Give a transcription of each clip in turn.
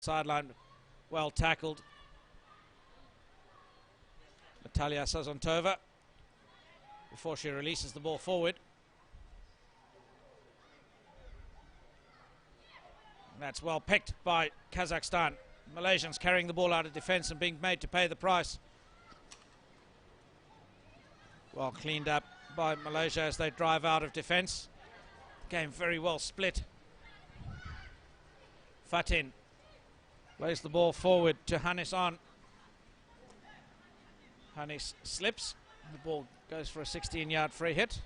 sideline, well tackled. Natalia Sazontova before she releases the ball forward. That's well picked by Kazakhstan. Malaysians carrying the ball out of defence and being made to pay the price. Well cleaned up by Malaysia as they drive out of defence. Game very well split. Fatin plays the ball forward to Hannes on. Hannes slips. The ball goes for a 16-yard free hit.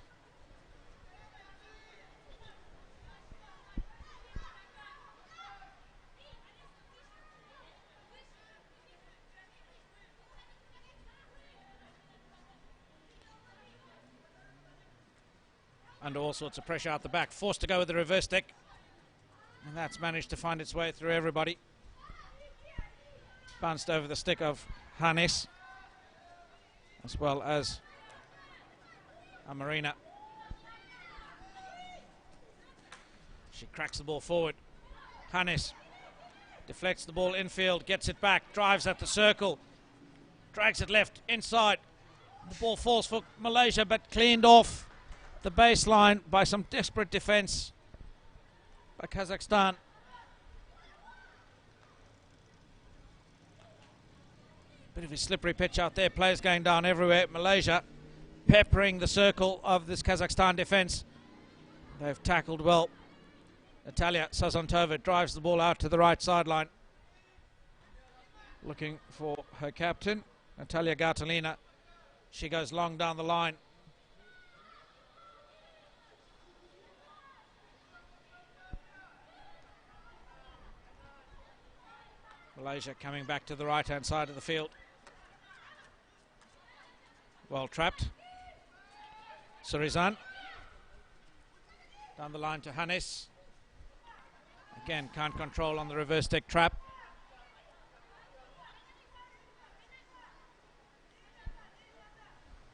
Under all sorts of pressure out the back. Forced to go with the reverse stick. And that's managed to find its way through everybody. Bounced over the stick of Hannes, as well as Amarina. She cracks the ball forward. Hannes deflects the ball infield, gets it back, drives at the circle, drags it left, inside. The ball falls for Malaysia, but cleaned off the baseline by some desperate defence by Kazakhstan. Bit of a slippery pitch out there, players going down everywhere. Malaysia peppering the circle of this Kazakhstan defence. They've tackled well. Natalia Sazontova drives the ball out to the right sideline, looking for her captain, Natalia Gartalina. She goes long down the line. Malaysia coming back to the right-hand side of the field. Well trapped. Surizan. Down the line to Hannes. Again, can't control on the reverse stick trap.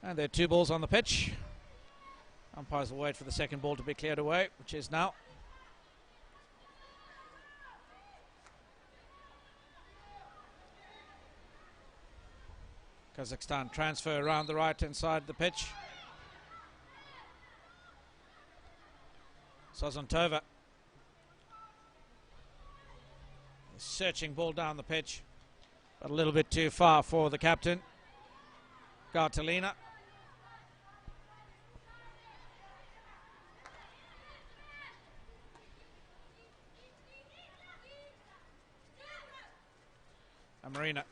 And there are two balls on the pitch. Umpires will wait for the second ball to be cleared away, which is now. Kazakhstan transfer around the right-hand side of the pitch. Sazontova. Searching ball down the pitch, but a little bit too far for the captain, Gartalina. Amarina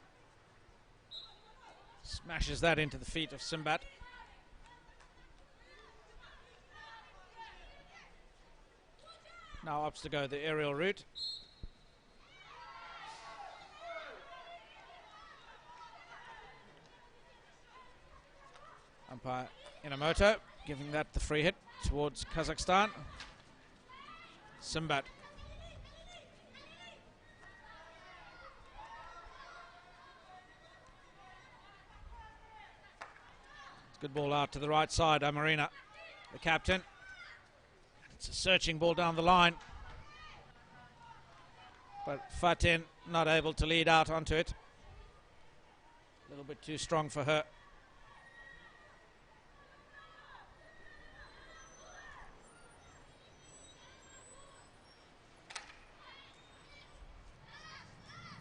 smashes that into the feet of Simbat. Now opts to go the aerial route. Umpire Inamoto giving that the free hit towards Kazakhstan. Simbat. Good ball out to the right side, Amarina, the captain. It's a searching ball down the line, but Fatin not able to lead out onto it. A little bit too strong for her.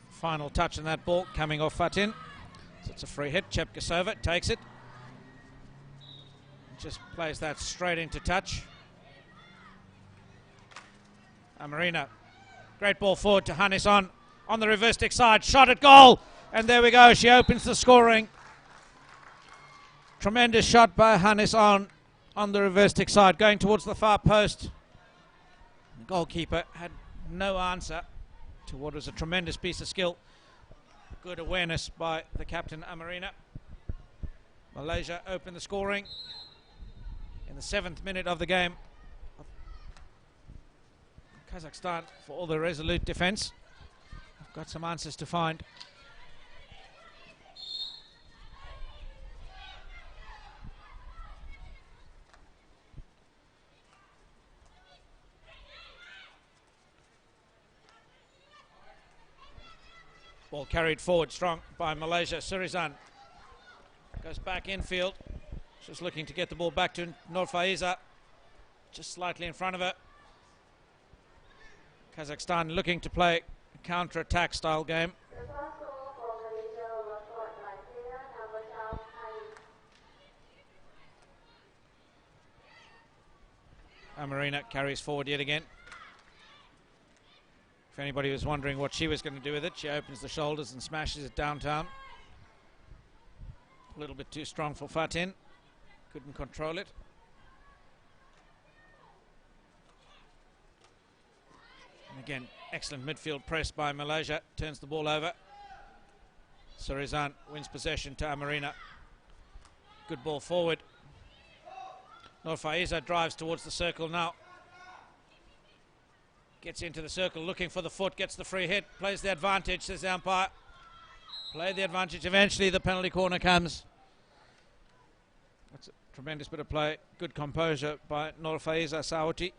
Final touch on that ball coming off Fatin. So it's a free hit. Chepkasova takes it. Just plays that straight into touch. Amarina, great ball forward to Hannes on the reverse stick side, shot at goal, and there we go, she opens the scoring. Tremendous shot by Hannes on the reverse stick side, going towards the far post. The goalkeeper had no answer to what was a tremendous piece of skill. Good awareness by the captain, Amarina. Malaysia open the scoring in the 7th minute of the game. Kazakhstan, for all the resolute defence, have got some answers to find. Ball carried forward strong by Malaysia. Surizan goes back infield. Just looking to get the ball back to Nur Faiza. Just slightly in front of her. Kazakhstan looking to play a counter-attack style game. Amarina carries forward yet again. If anybody was wondering what she was going to do with it, she opens the shoulders and smashes it downtown. A little bit too strong for Fatin. Couldn't control it. And again, excellent midfield press by Malaysia. Turns the ball over. Surizan wins possession to Amarina. Good ball forward. Nur Faiza drives towards the circle now. Gets into the circle looking for the foot. Gets the free hit. Plays the advantage, says the umpire. Play the advantage. Eventually the penalty corner comes. That's a tremendous bit of play. Good composure by Nur Faiza Saouti.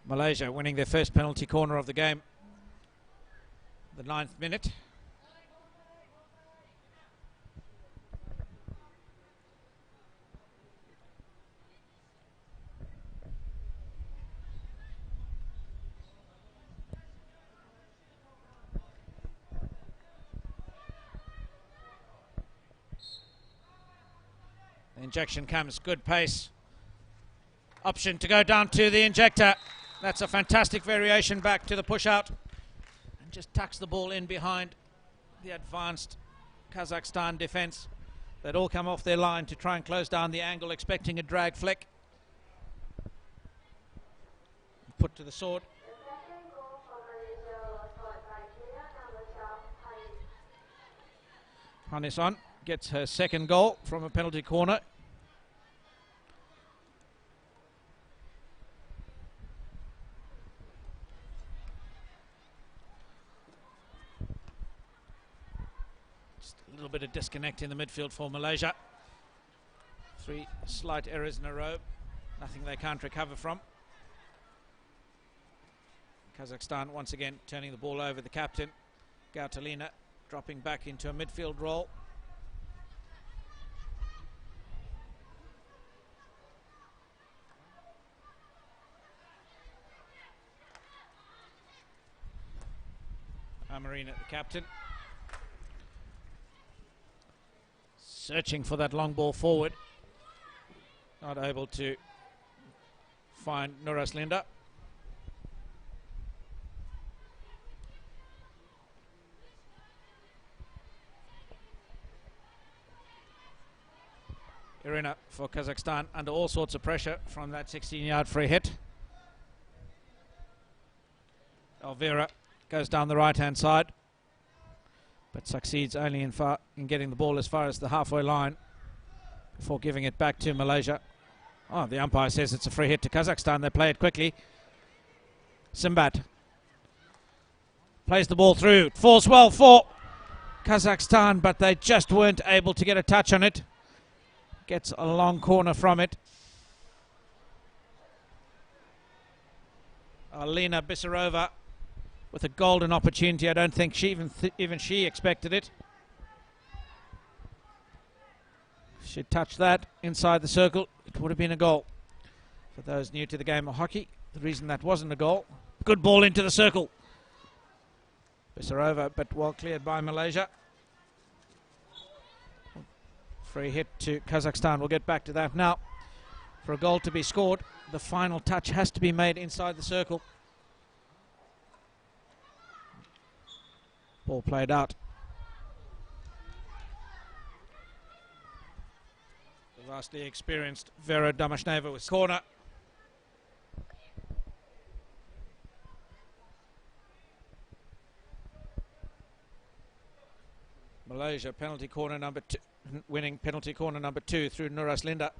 Malaysia winning their first penalty corner of the game. The 9th minute. The injection comes, good pace. Option to go down to the injector. That's a fantastic variation back to the push out. And just tucks the ball in behind the advanced Kazakhstan defense. They'd all come off their line to try and close down the angle, expecting a drag flick. Put to the sword. Hanison gets her second goal from a penalty corner. Just a little bit of disconnect in the midfield for Malaysia. 3 slight errors in a row. Nothing they can't recover from. Kazakhstan once again turning the ball over. The captain, Gautalina, dropping back into a midfield role. Amarina, the captain, searching for that long ball forward. Not able to find Nuraslinda. Irina for Kazakhstan under all sorts of pressure from that 16-yard free hit. Elvira goes down the right-hand side, but succeeds only in getting the ball as far as the halfway line before giving it back to Malaysia. Oh, the umpire says it's a free hit to Kazakhstan. They play it quickly. Simbat plays the ball through. It falls well for Kazakhstan, but they just weren't able to get a touch on it. Gets a long corner from it. Alina Bisarova with a golden opportunity. I don't think she even she expected it. She touched that inside the circle. It would have been a goal. For those new to the game of hockey, the reason that wasn't a goal. Good ball into the circle. Bisarova, but well cleared by Malaysia. Free hit to Kazakhstan. We'll get back to that now. For a goal to be scored, the final touch has to be made inside the circle. Ball played out. The vastly experienced Vera Damashneva with corner. Malaysia penalty corner number 2. Winning penalty corner number 2 through Nuraslinda.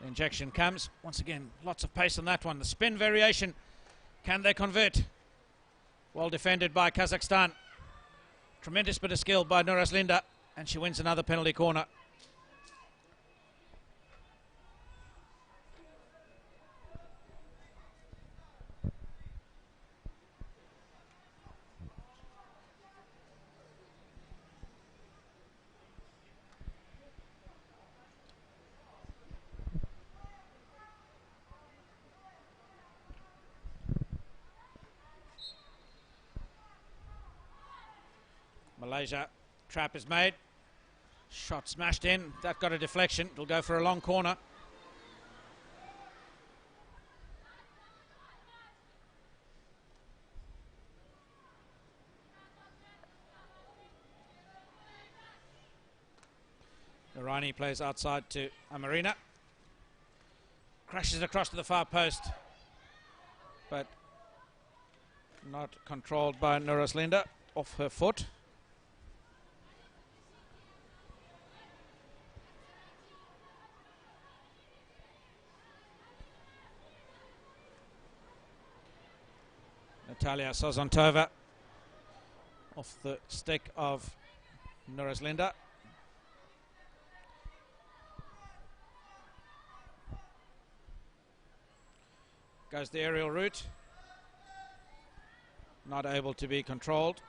The injection comes. Once again, lots of pace on that one. The spin variation. Can they convert? Well defended by Kazakhstan. Tremendous bit of skill by Nuraslinda. And she wins another penalty corner. Malaysia, trap is made. Shot smashed in. That got a deflection. It'll go for a long corner. Narani plays outside to Amarina. Crashes across to the far post. But not controlled by Nuraslinda. Off her foot. Natalia Sozontova off the stick of Nuraslinda. Goes the aerial route. Not able to be controlled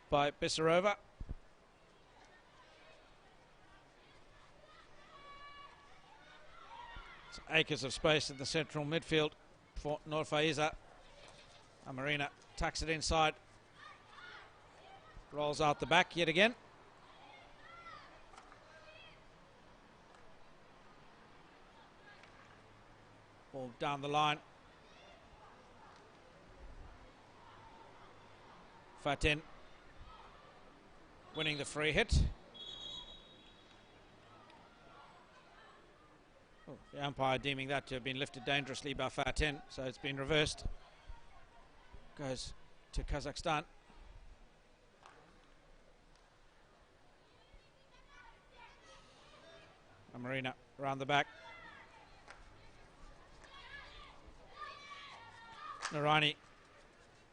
by Bisarova. It's acres of space in the central midfield for Nur Faiza. Amarina tucks it inside. Rolls out the back yet again. Ball down the line. Fatin winning the free hit. Oh, the umpire deeming that to have been lifted dangerously by Fatin, so it's been reversed. Goes to Kazakhstan. Amarina around the back. Narani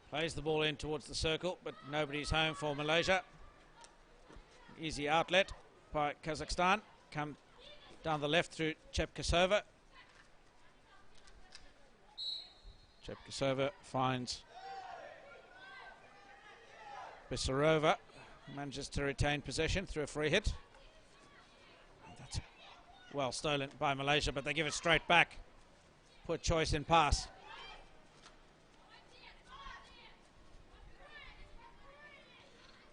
plays the ball in towards the circle, but nobody's home for Malaysia. Easy outlet by Kazakhstan. Come down the left through Chepkasova. Chepkasova finds Bisarova, manages to retain possession through a free hit. That's well stolen by Malaysia, but they give it straight back. Poor choice in pass.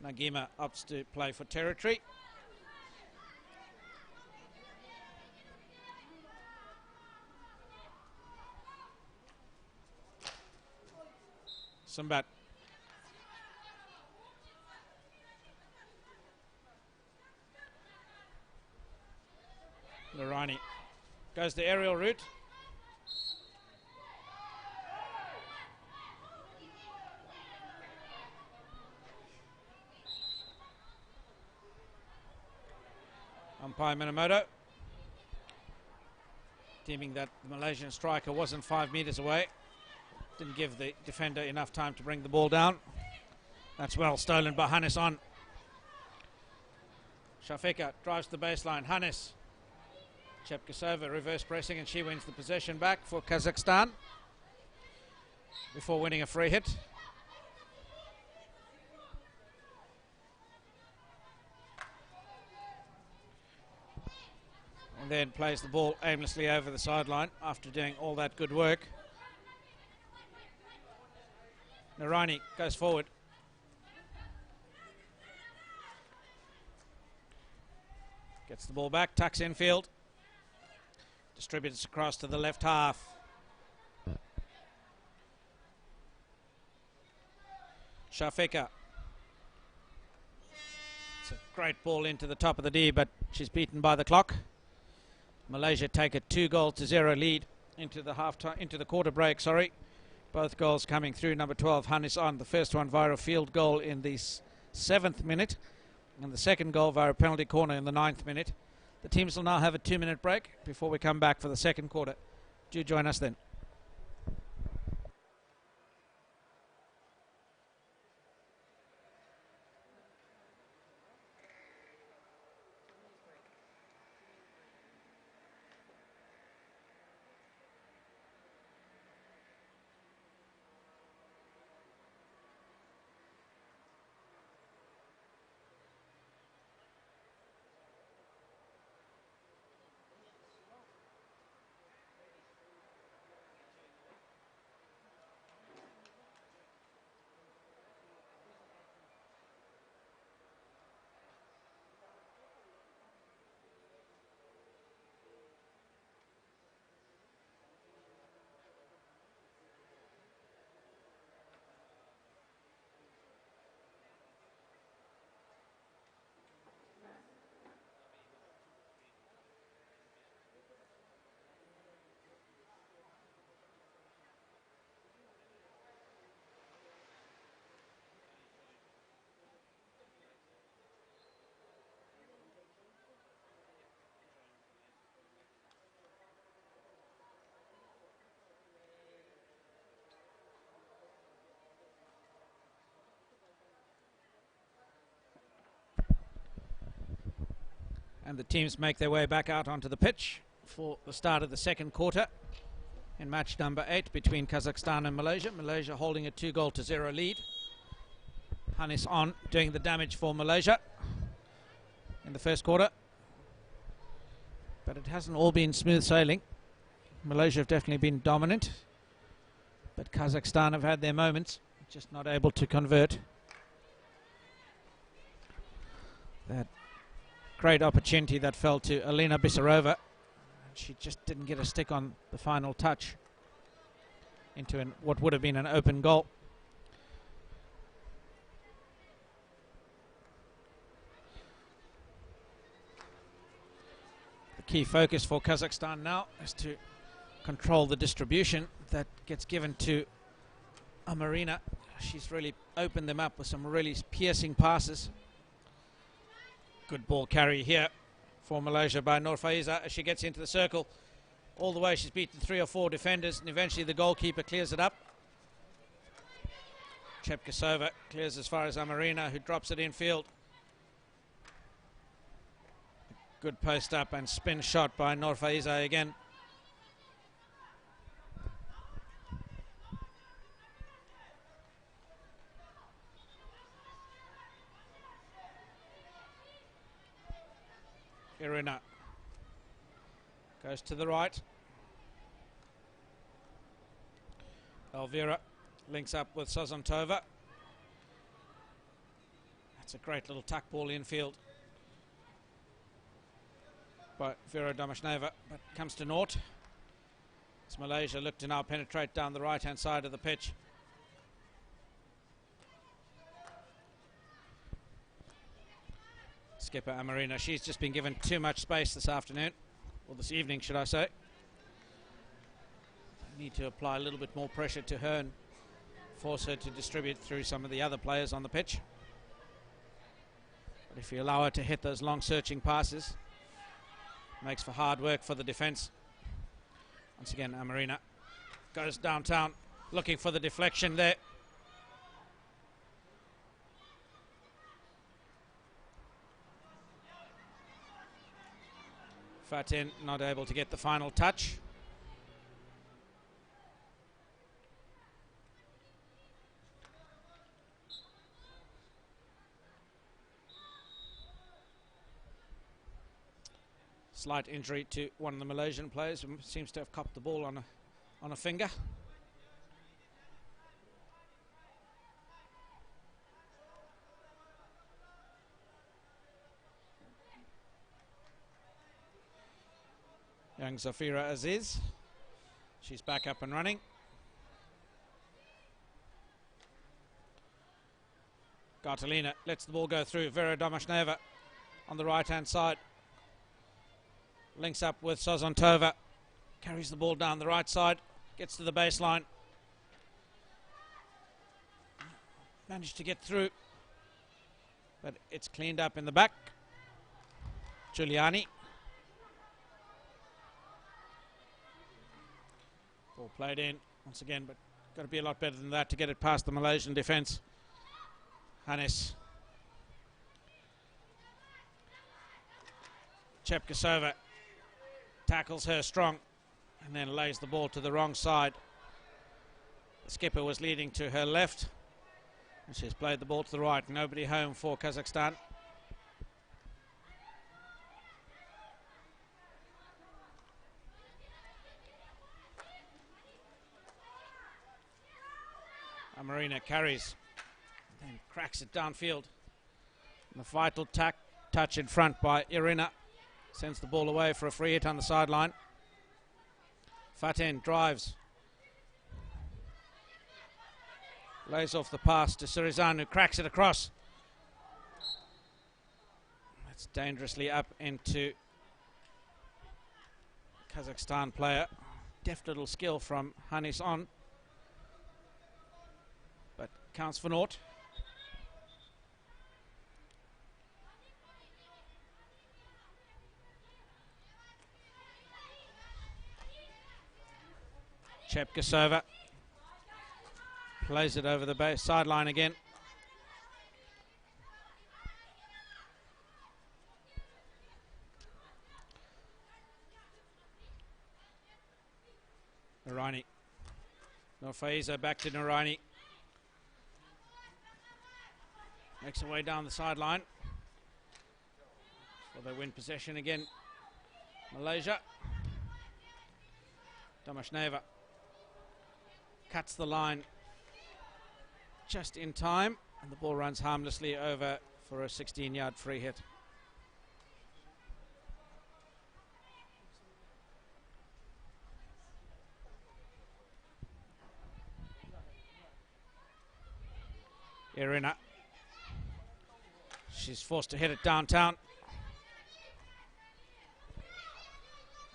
Nagima opts to play for territory. Sambat. Lorani goes the aerial route. Umpire Minamoto deeming that the Malaysian striker wasn't 5 meters away. Didn't give the defender enough time to bring the ball down. That's well stolen by Hannes on. Shafika drives the baseline. Hannes. Chepkasova reverse pressing, and she wins the possession back for Kazakhstan before winning a free hit. And then plays the ball aimlessly over the sideline after doing all that good work. Narani goes forward. Gets the ball back, tucks infield. Distributes across to the left half. Shafika. It's a great ball into the top of the D, but she's beaten by the clock. Malaysia take a 2-0 lead into the into the quarter break. Sorry, both goals coming through. Number 12, Hannes on. The first one via a field goal in the 7th minute, and the second goal via a penalty corner in the 9th minute. The teams will now have a 2-minute break before we come back for the second quarter. Do join us then. And the teams make their way back out onto the pitch for the start of the second quarter in match number 8 between Kazakhstan and Malaysia. Malaysia holding a 2-0 lead. Hannes on doing the damage for Malaysia in the first quarter. But it hasn't all been smooth sailing. Malaysia have definitely been dominant, but Kazakhstan have had their moments, just not able to convert. That great opportunity that fell to Alina Bisarova. She just didn't get a stick on the final touch into what would have been an open goal. The key focus for Kazakhstan now is to control the distribution that gets given to Amarina. She's really opened them up with some really piercing passes. Good ball carry here for Malaysia by Nur Faiza as she gets into the circle. All the way she's beaten 3 or 4 defenders, and eventually the goalkeeper clears it up. Chepkasova clears as far as Amarina, who drops it infield. Good post up and spin shot by Nur Faiza again. Irina goes to the right. Elvira links up with Sazantova. That's a great little tuck ball infield by Vera Domashneva, but comes to naught. As Malaysia look to now penetrate down the right-hand side of the pitch. Skipper Amarina, she's just been given too much space this afternoon, or this evening should I say. Need to apply a little bit more pressure to her and force her to distribute through some of the other players on the pitch. But if you allow her to hit those long searching passes, makes for hard work for the defence. Once again, Amarina goes downtown looking for the deflection there. Fatin not able to get the final touch. Slight injury to one of the Malaysian players who seems to have copped the ball on a finger. Young Zafira Aziz, she's back up and running. Gartalina lets the ball go through. Vera Domashneva on the right hand side, links up with Sazantova, carries the ball down the right side, gets to the baseline, managed to get through, but it's cleaned up in the back. Giuliani Played in once again, but got to be a lot better than that to get it past the Malaysian defence. Hannes. Chepkasova tackles her strong and then lays the ball to the wrong side. The skipper was leading to her left, and she's played the ball to the right. Nobody home for Kazakhstan. Marina carries, then cracks it downfield. And the vital touch in front by Irina sends the ball away for a free hit on the sideline. Fatin drives, lays off the pass to Sirizan, who cracks it across. That's dangerously up into Kazakhstan player. Deft little skill from Hannes on, but counts for naught. Chepkasova plays it over the base sideline again. Narani. Norfaiza back to Narani. Makes her way down the sideline. So they win possession again. Malaysia. Damashneva cuts the line just in time, and the ball runs harmlessly over for a 16-yard free hit. Irina. She's forced to hit it downtown.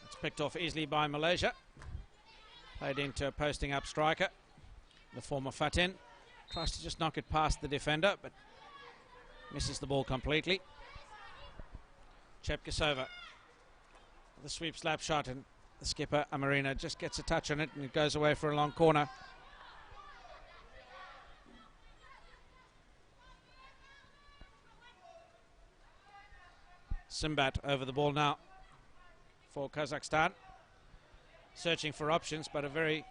It's picked off easily by Malaysia. Played into a posting up striker, the former Fatin. Tries to just knock it past the defender, but misses the ball completely. Chepkasova, the sweep slap shot, and the skipper, Amarina, just gets a touch on it, and it goes away for a long corner. Simbat over the ball now for Kazakhstan. Searching for options, but a very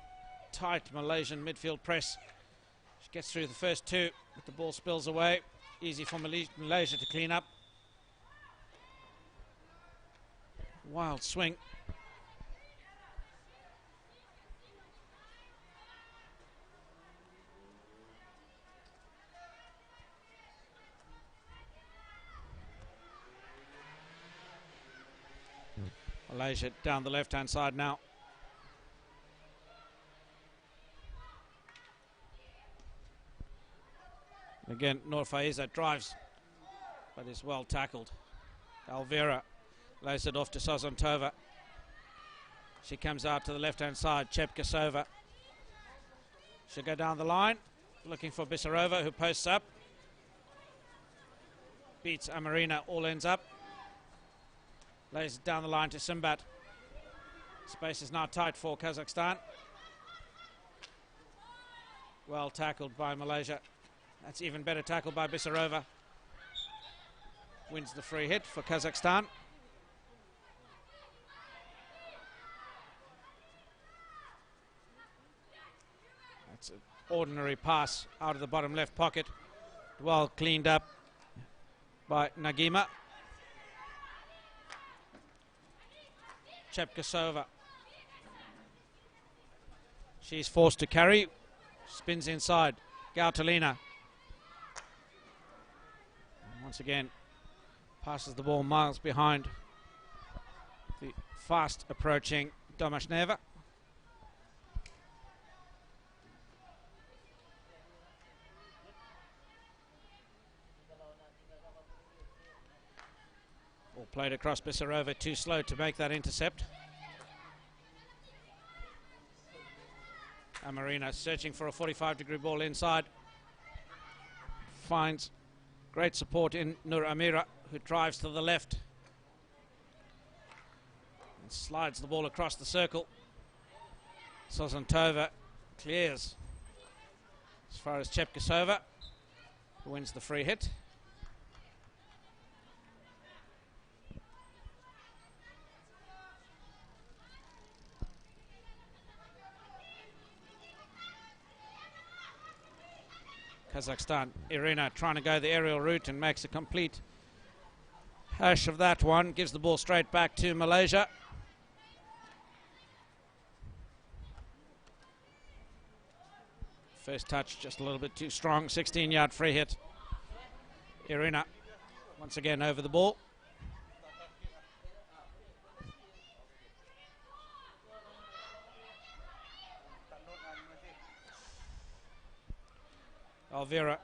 tight Malaysian midfield press. She gets through the first two, but the ball spills away. Easy for Malaysia to clean up. Wild swing. Malaysia down the left-hand side now. Again, Norfaiza drives, but is well tackled. Alvera lays it off to Sozantova. She comes out to the left-hand side. Chepkasova. She'll go down the line, looking for Bisarova, who posts up. Beats Amarina, all ends up. Lays it down the line to Simbat. Space is now tight for Kazakhstan. Well tackled by Malaysia. That's even better tackle by Bisarova. Wins the free hit for Kazakhstan. That's an ordinary pass out of the bottom left pocket. Well cleaned up by Nagima. Chepkasova. She's forced to carry. Spins inside. Gautalina. Once again, passes the ball miles behind the fast approaching Damashneva. Ball played across Bisarova, too slow to make that intercept. Amarina searching for a 45-degree ball inside. Finds great support in Nur Amira, who drives to the left and slides the ball across the circle. Sozantova clears as far as Chepkasova, who wins the free hit. Kazakhstan, Irina trying to go the aerial route and makes a complete hash of that one. Gives the ball straight back to Malaysia. First touch just a little bit too strong. 16-yard free hit. Irina once again over the ball. Alvira.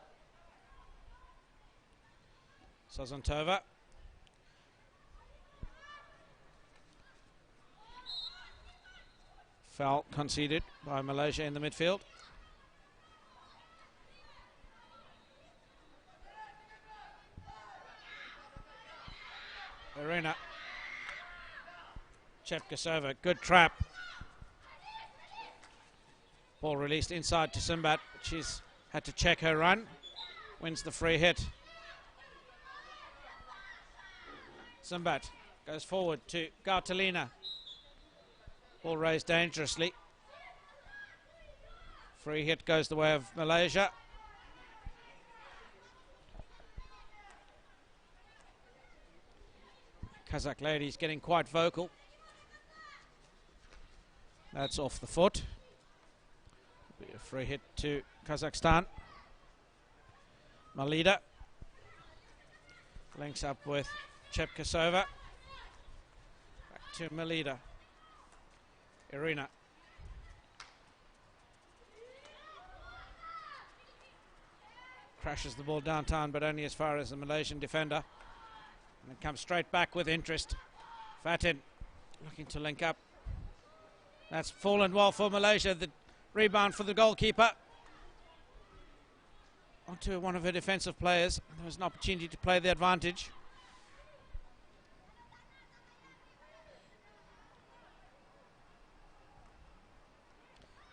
Sozantova. Foul conceded by Malaysia in the midfield. Irina. Chepkasova, good trap. Ball released inside to Simbat. She's had to check her run. Wins the free hit. Simbat goes forward to Gautalina. Ball raised dangerously. Free hit goes the way of Malaysia. Kazakh ladies getting quite vocal. That's off the foot. Be a free hit to Kazakhstan. Malida links up with Chepkasova. Back to Malida. Irina. Crashes the ball downtown, but only as far as the Malaysian defender. And it comes straight back with interest. Fatin looking to link up. That's fallen well for Malaysia. The rebound for the goalkeeper. Onto one of her defensive players. There was an opportunity to play the advantage.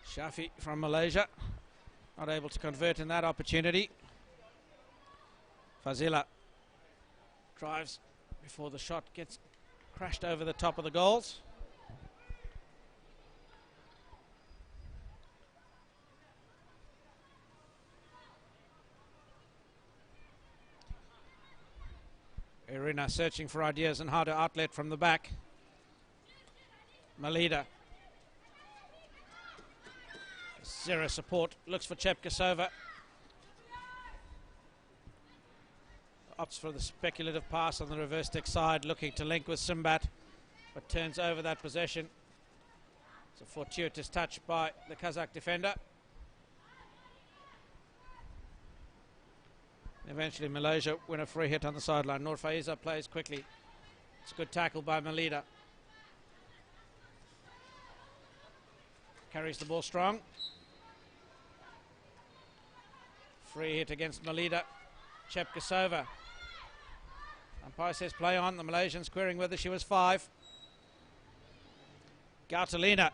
Shafi from Malaysia, not able to convert in that opportunity. Fazila drives before the shot gets crashed over the top of the goals. Irina searching for ideas on how to outlet from the back. Malida. Zero support, looks for Chepkasova. Opts for the speculative pass on the reverse stick side, looking to link with Simbat, but turns over that possession. It's a fortuitous touch by the Kazakh defender. Eventually Malaysia win a free hit on the sideline. Nur Faiza plays quickly. It's a good tackle by Malida. Carries the ball strong. Free hit against Malida. Chepkasova. Umpire says play on. The Malaysians querying whether she was 5. Gautalina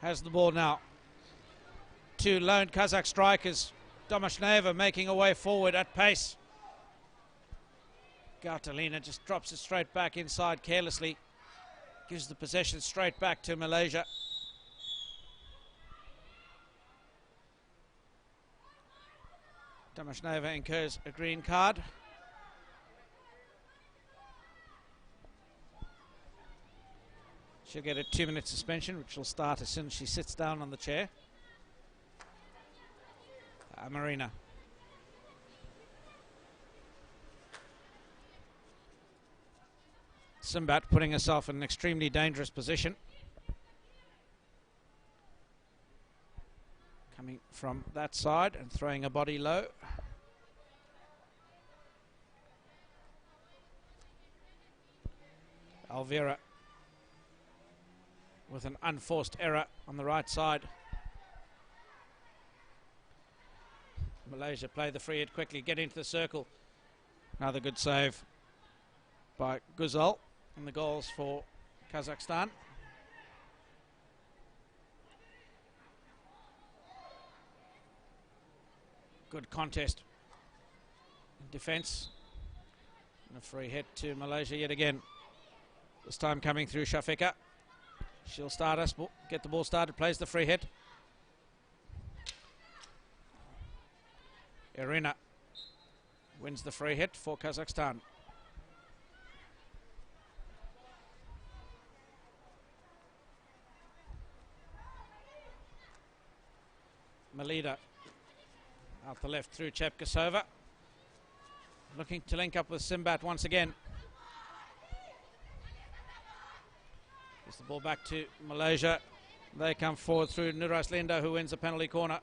has the ball now. 2 lone Kazakh strikers. Domashneva making a way forward at pace. Gautalina just drops it straight back inside carelessly. Gives the possession straight back to Malaysia. Domashneva incurs a green card. She'll get a 2-minute suspension, which will start as soon as she sits down on the chair. Marina. Simbat putting herself in an extremely dangerous position. Coming from that side and throwing a body low. Alvira with an unforced error on the right side. Malaysia play the free hit quickly, get into the circle. Another good save by Guzal, and the goals for Kazakhstan. Good contest. Defence. And a free hit to Malaysia yet again. This time coming through Shafika. She'll start us, get the ball started, plays the free hit. Irina wins the free hit for Kazakhstan. Melida out the left through Chepkasova. Looking to link up with Simbat once again. Gives the ball back to Malaysia. They come forward through Nuras Lindo, who wins a penalty corner.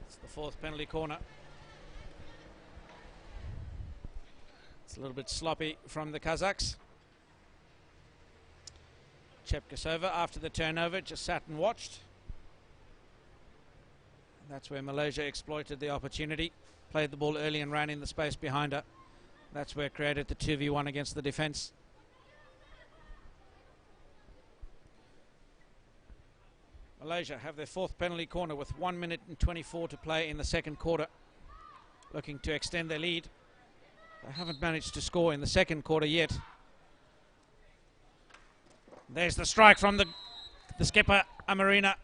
It's the fourth penalty corner. It's a little bit sloppy from the Kazakhs. Chepkasova, after the turnover, just sat and watched. That's where Malaysia exploited the opportunity. Played the ball early and ran in the space behind her. That's where it created the 2v1 against the defence. Malaysia have their fourth penalty corner with 1 minute and 24 to play in the second quarter. Looking to extend their lead. They haven't managed to score in the second quarter yet. There's the strike from the skipper, Amarina.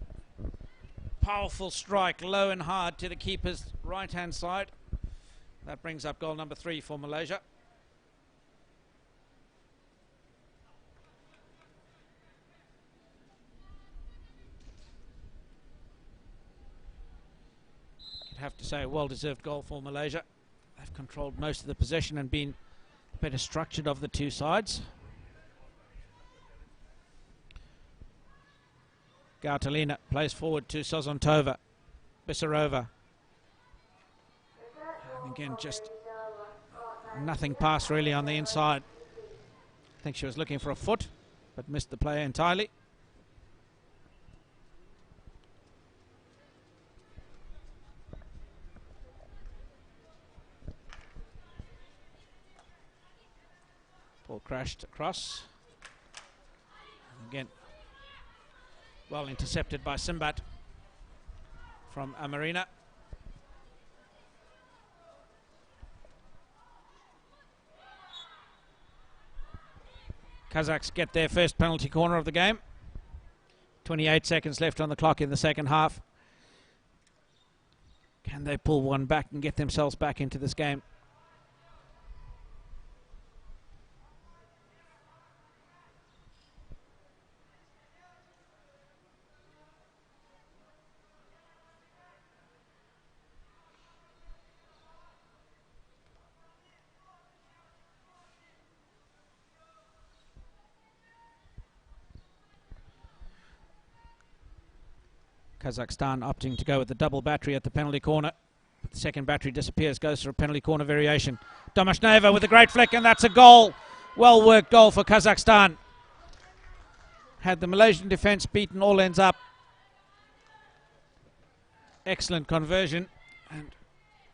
Powerful strike, low and hard to the keeper's right-hand side. That brings up goal number 3 for Malaysia. I'd have to say a well-deserved goal for Malaysia. They've controlled most of the possession and been better structured of the two sides. Gautalina plays forward to Sozontova. Bissarova. Again, just nothing past really on the inside. I think she was looking for a foot, but missed the player entirely. Ball crashed across. Again, well intercepted by Simbat from Amarina. Kazakhs get their first penalty corner of the game. 28 seconds left on the clock in the second half. Can they pull one back and get themselves back into this game? Kazakhstan opting to go with the double battery at the penalty corner. But the second battery disappears, goes for a penalty corner variation. Domashneva with a great flick, and that's a goal. Well worked goal for Kazakhstan. Had the Malaysian defence beaten all ends up. Excellent conversion. And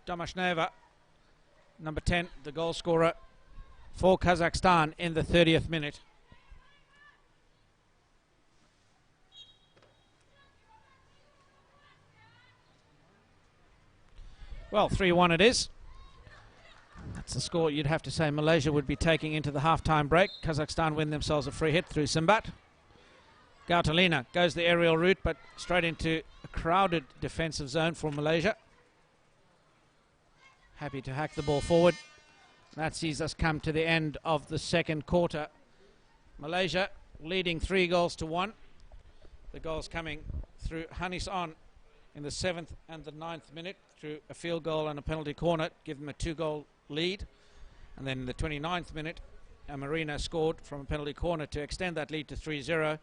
Domashneva, number 10, the goal scorer for Kazakhstan in the 30th minute. Well, 3-1 it is. That's the score you'd have to say Malaysia would be taking into the half-time break. Kazakhstan win themselves a free hit through Simbat. Gautalina goes the aerial route, but straight into a crowded defensive zone for Malaysia. Happy to hack the ball forward. That sees us come to the end of the second quarter. Malaysia leading 3-1. The goals coming through Hanis On in the 7th and the 9th minute through a field goal and a penalty corner, give them a 2-goal lead. And then in the 29th minute, Amarina scored from a penalty corner to extend that lead to 3-0.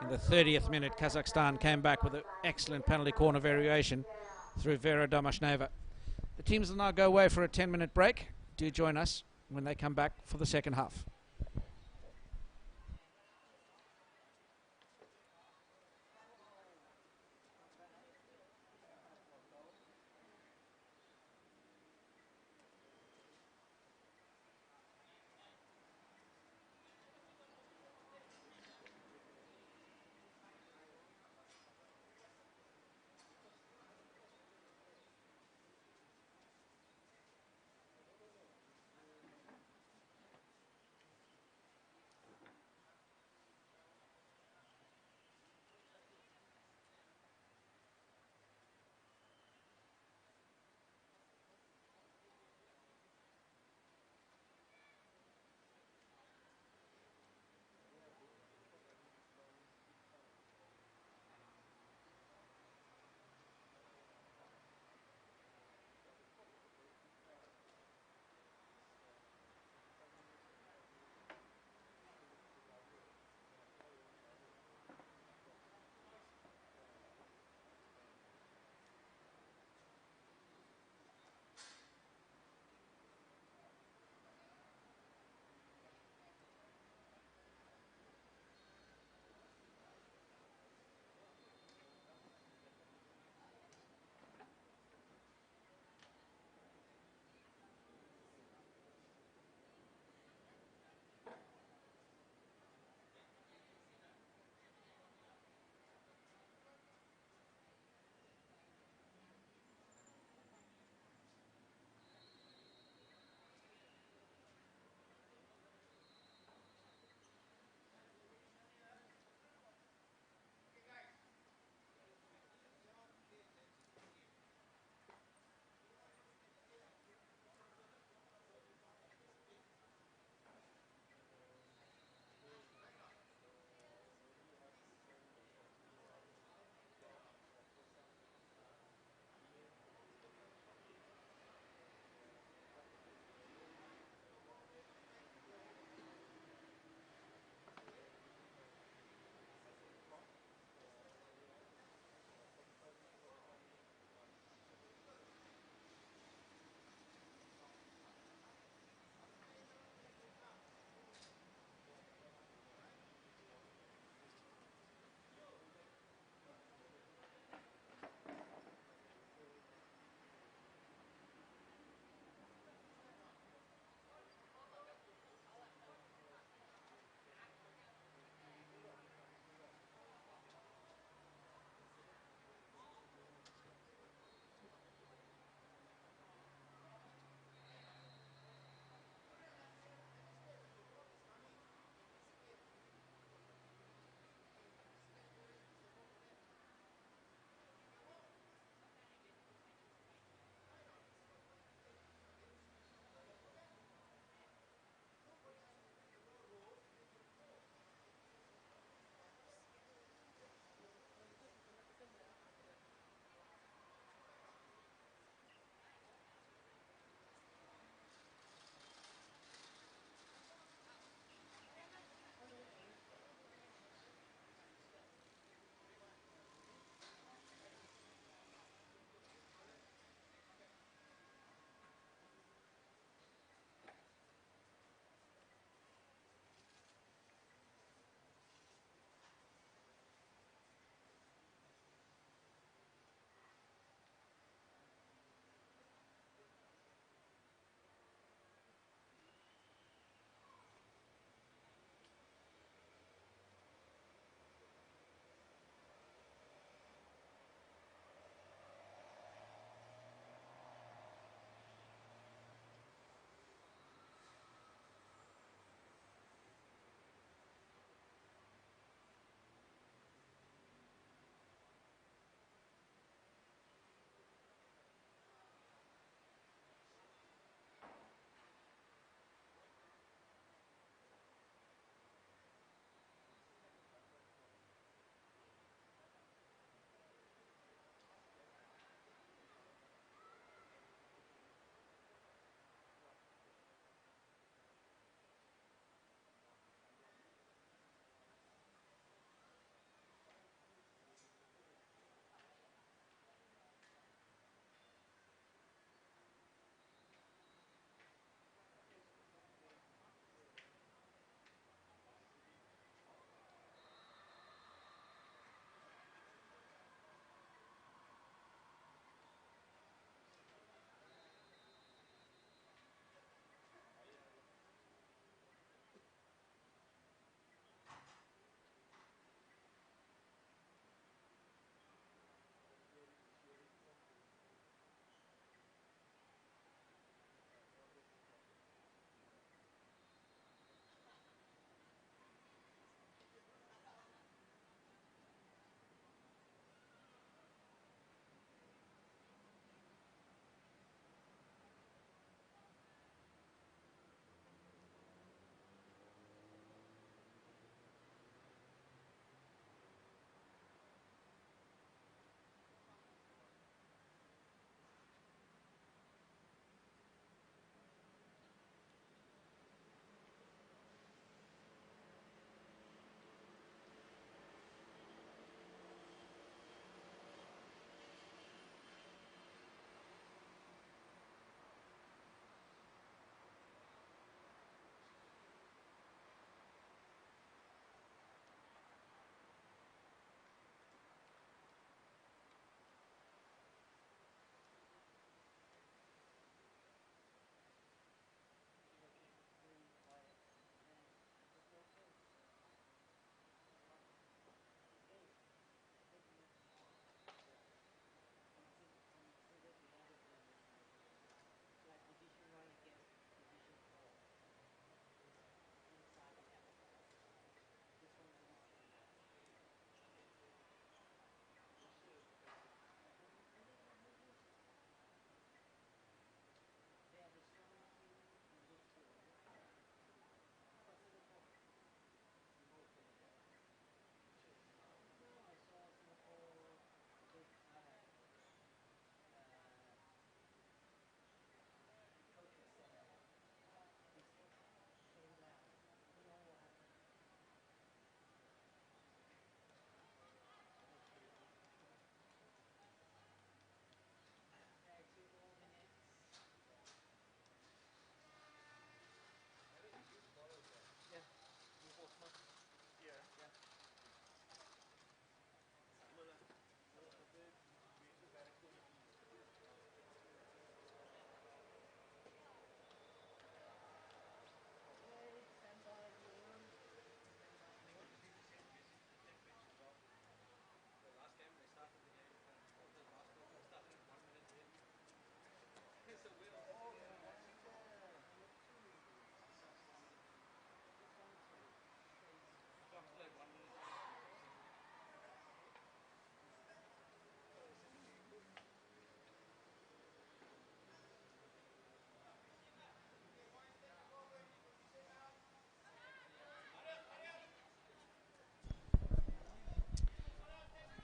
In the 30th minute, Kazakhstan came back with an excellent penalty corner variation through Vera Domashneva. The teams will now go away for a 10-minute break. Do join us when they come back for the second half.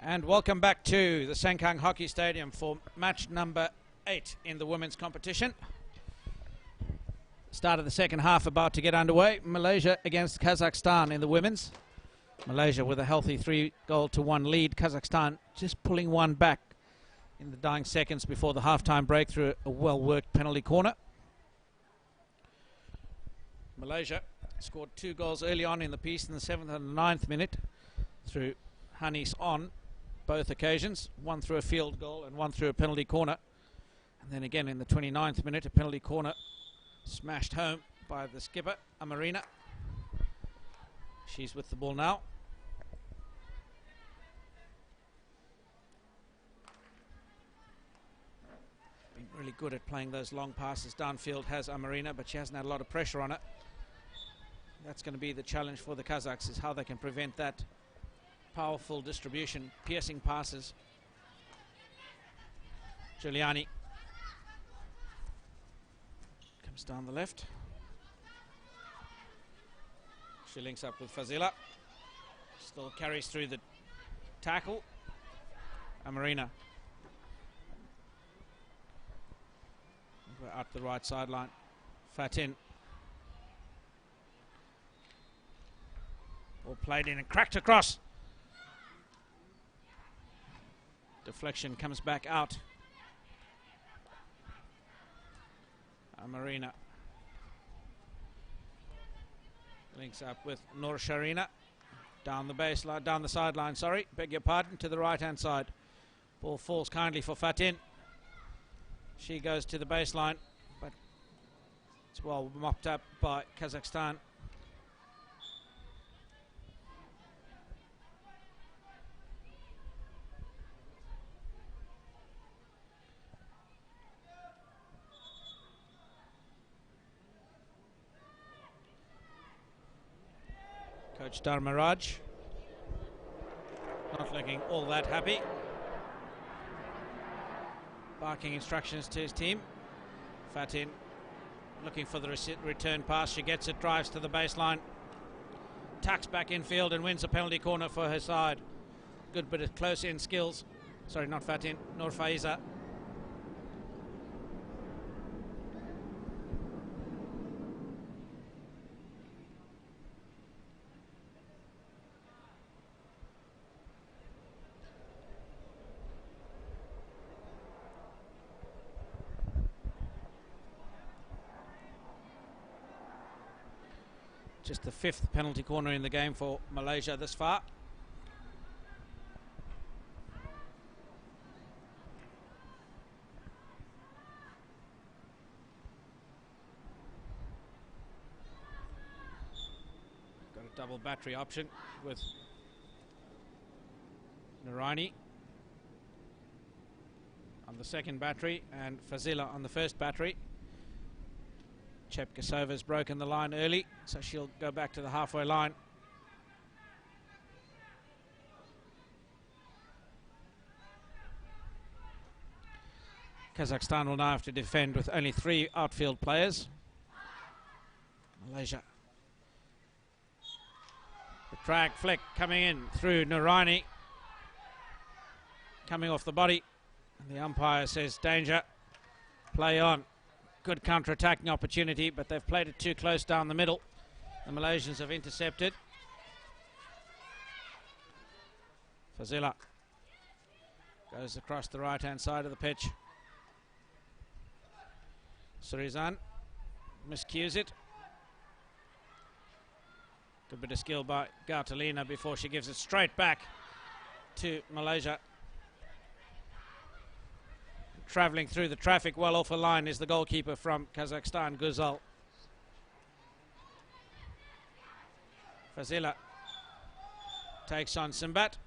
And welcome back to the Sengkang Hockey Stadium for match number 8 in the women's competition. Start of the second half about to get underway. Malaysia against Kazakhstan in the women's. Malaysia with a healthy 3-1 lead. Kazakhstan just pulling one back in the dying seconds before the halftime break through a well-worked penalty corner. Malaysia scored 2 goals early on in the piece in the 7th and 9th minute through Hanis on both occasions, one through a field goal and one through a penalty corner. And then again in the 29th minute, a penalty corner smashed home by the skipper, Amarina. She's with the ball now. Been really good at playing those long passes downfield, has Amarina, but she hasn't had a lot of pressure on it. That's going to be the challenge for the Kazakhs, is how they can prevent that powerful distribution, piercing passes. Giuliani comes down the left. She links up with Fazila. Still carries through the tackle. Amarina out the right sideline. Fatin. Ball played in and cracked across. Deflection comes back out. Amarina links up with Nur Sharina down the baseline, down the sideline, sorry, beg your pardon, to the right hand side. Ball falls kindly for Fatin. She goes to the baseline, but it's well mopped up by Kazakhstan. Coach Dharmaraj not looking all that happy. Barking instructions to his team. Fatin looking for the return pass. She gets it, drives to the baseline. Tucks back infield and wins a penalty corner for her side. Good bit of close-in skills. Sorry, not Fatin, Nur Faiza. Just the 5th penalty corner in the game for Malaysia this far. Got a double battery option with Naraini on the second battery and Fazila on the first battery. Chepkasova's broken the line early, so she'll go back to the halfway line. Kazakhstan will now have to defend with only 3 outfield players. Malaysia. The drag flick coming in through Naraini. Coming off the body. And the umpire says danger. Play on. Good counter-attacking opportunity, but they've played it too close down the middle. The Malaysians have intercepted. Fazila goes across the right-hand side of the pitch. Surizan miscues it. Good bit of skill by Gautalina before she gives it straight back to Malaysia. Travelling through the traffic well off a line is the goalkeeper from Kazakhstan, Guzal. Fazila takes on Simbat.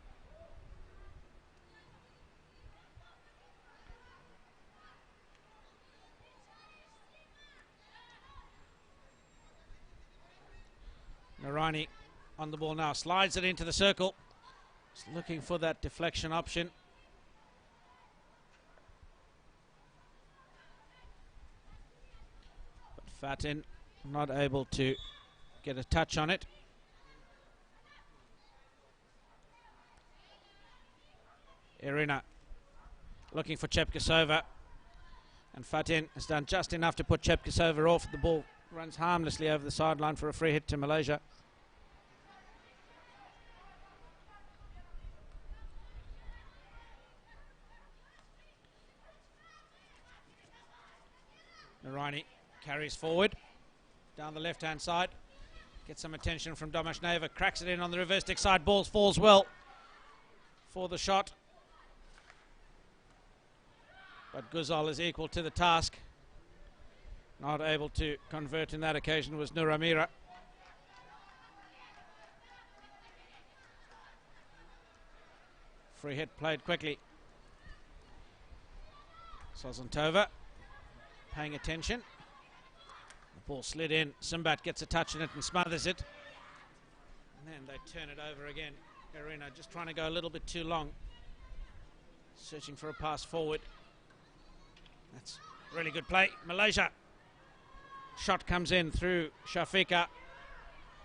Naraini on the ball now, slides it into the circle. Just looking for that deflection option. Fatin not able to get a touch on it. Irina looking for Chepkasova, and Fatin has done just enough to put Chepkasova off. The ball runs harmlessly over the sideline for a free hit to Malaysia. Narani carries forward down the left hand side, gets some attention from Domashneva, cracks it in on the reverse stick side, ball falls well for the shot, but Guzal is equal to the task. Not able to convert in that occasion was Nuramira. Free hit played quickly. Sozantova paying attention. The ball slid in. Simbat gets a touch in it and smothers it. And then they turn it over again. Irina just trying to go a little bit too long. Searching for a pass forward. That's really good play. Malaysia. Shot comes in through Shafika.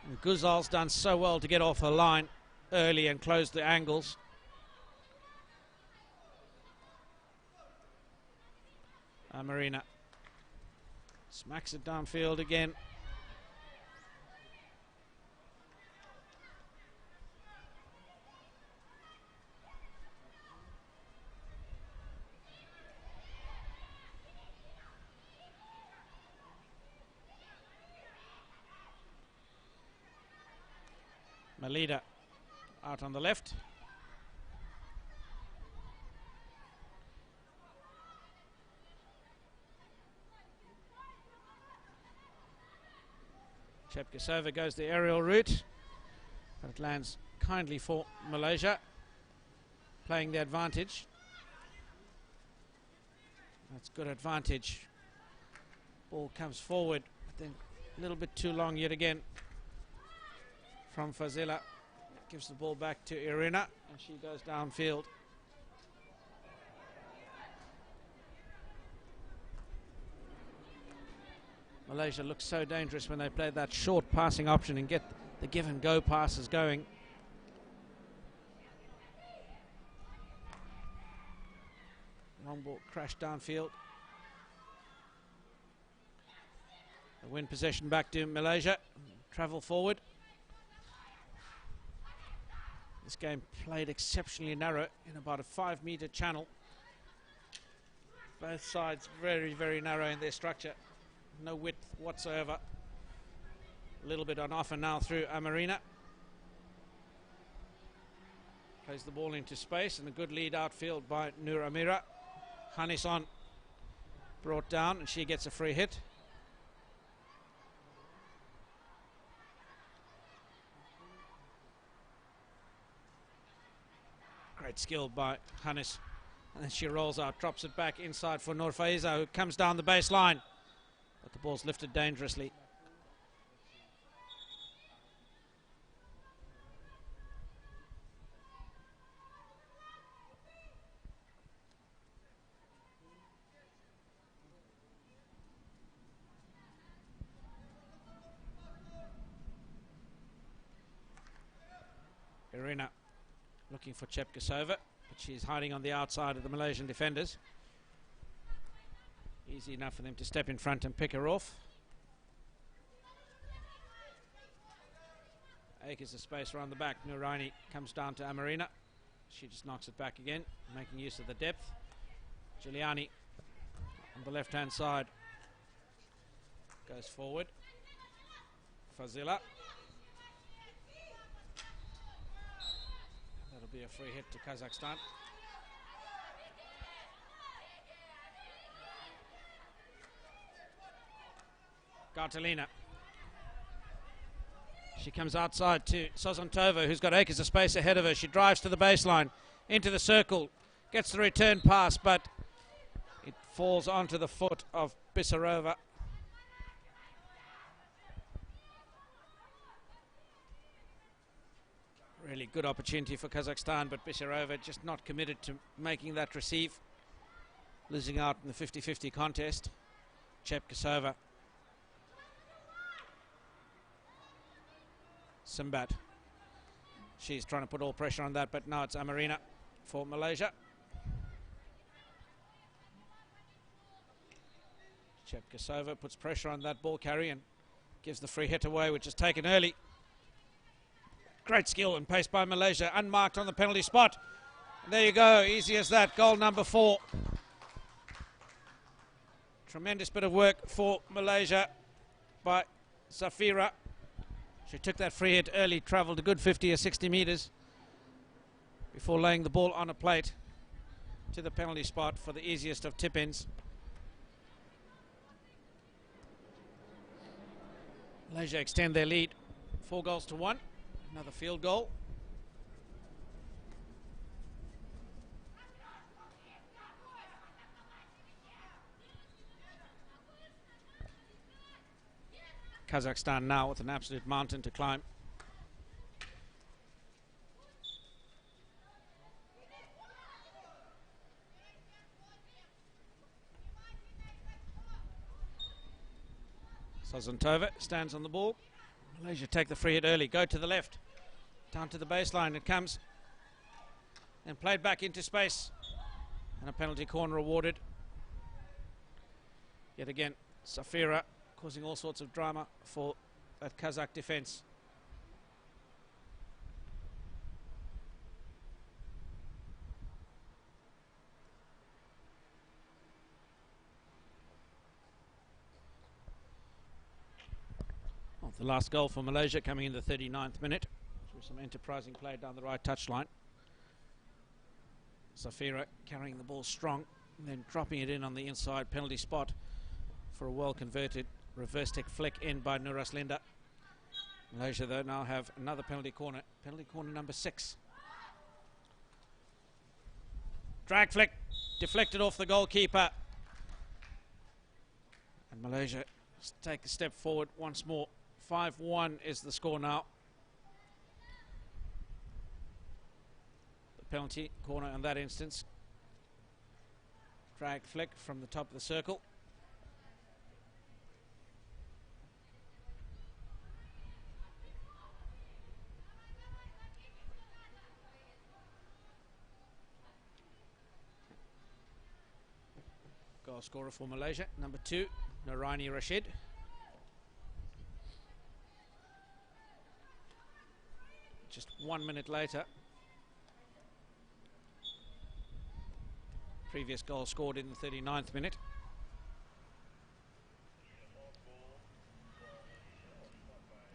And Guzal's done so well to get off her line early and close the angles. Marina smacks it downfield again. Malida out on the left. Chepkasova goes the aerial route, but it lands kindly for Malaysia, playing the advantage. That's good advantage. Ball comes forward, but then a little bit too long yet again from Fazila. Gives the ball back to Irina, and she goes downfield. Malaysia looks so dangerous when they play that short passing option and get the give and go passes going. Long ball crashed downfield. They win possession back to Malaysia. Travel forward. This game played exceptionally narrow in about a 5-meter channel. Both sides very, very narrow in their structure. No width whatsoever. A little bit on offer now through Amarina. Plays the ball into space, and a good lead outfield by Nur Amira. Hanison brought down, and she gets a free hit. Great skill by Hannes. And then she rolls out, drops it back inside for Nur Faiza, who comes down the baseline. But the ball's lifted dangerously. Irina looking for Chepkasova, but she's hiding on the outside of the Malaysian defenders. Easy enough for them to step in front and pick her off. Acres of space around the back. Nuraini comes down to Amarina. She just knocks it back again, making use of the depth. Giuliani on the left-hand side goes forward. Fazila. That'll be a free hit to Kazakhstan. Gartalina. She comes outside to Sozantova, who's got acres of space ahead of her. She drives to the baseline, into the circle, gets the return pass, but it falls onto the foot of Bissarova. Really good opportunity for Kazakhstan, but Bissarova just not committed to making that receive. Losing out in the 50-50 contest. Chepkasova. Simbat. She's trying to put all pressure on that, but now it's Amarina for Malaysia. Chepkasova puts pressure on that ball carry and gives the free hit away, which is taken early. Great skill and pace by Malaysia, unmarked on the penalty spot. And there you go, easy as that, goal number 4. Tremendous bit of work for Malaysia by Safira. She took that free hit early, travelled a good 50 or 60 metres before laying the ball on a plate to the penalty spot for the easiest of tip-ins. Malaysia extend their lead 4-1. Another field goal. Kazakhstan now with an absolute mountain to climb. Sazantova stands on the ball. Malaysia take the free hit early, go to the left, down to the baseline. It comes and played back into space, and a penalty corner awarded. Yet again, Safira causing all sorts of drama for that Kazakh defence. Well, the last goal for Malaysia coming in the 39th minute through some enterprising play down the right touchline. Safira carrying the ball strong and then dropping it in on the inside penalty spot for a well converted reverse stick flick in by Nuras Linda. Malaysia though now have another penalty corner number 6. Drag flick deflected off the goalkeeper, and Malaysia take a step forward once more. 5-1 is the score now. The penalty corner in that instance. Drag flick from the top of the circle. Goal scorer for Malaysia, number 2, Naraini Rashid. Just 1 minute later. Previous goal scored in the 39th minute.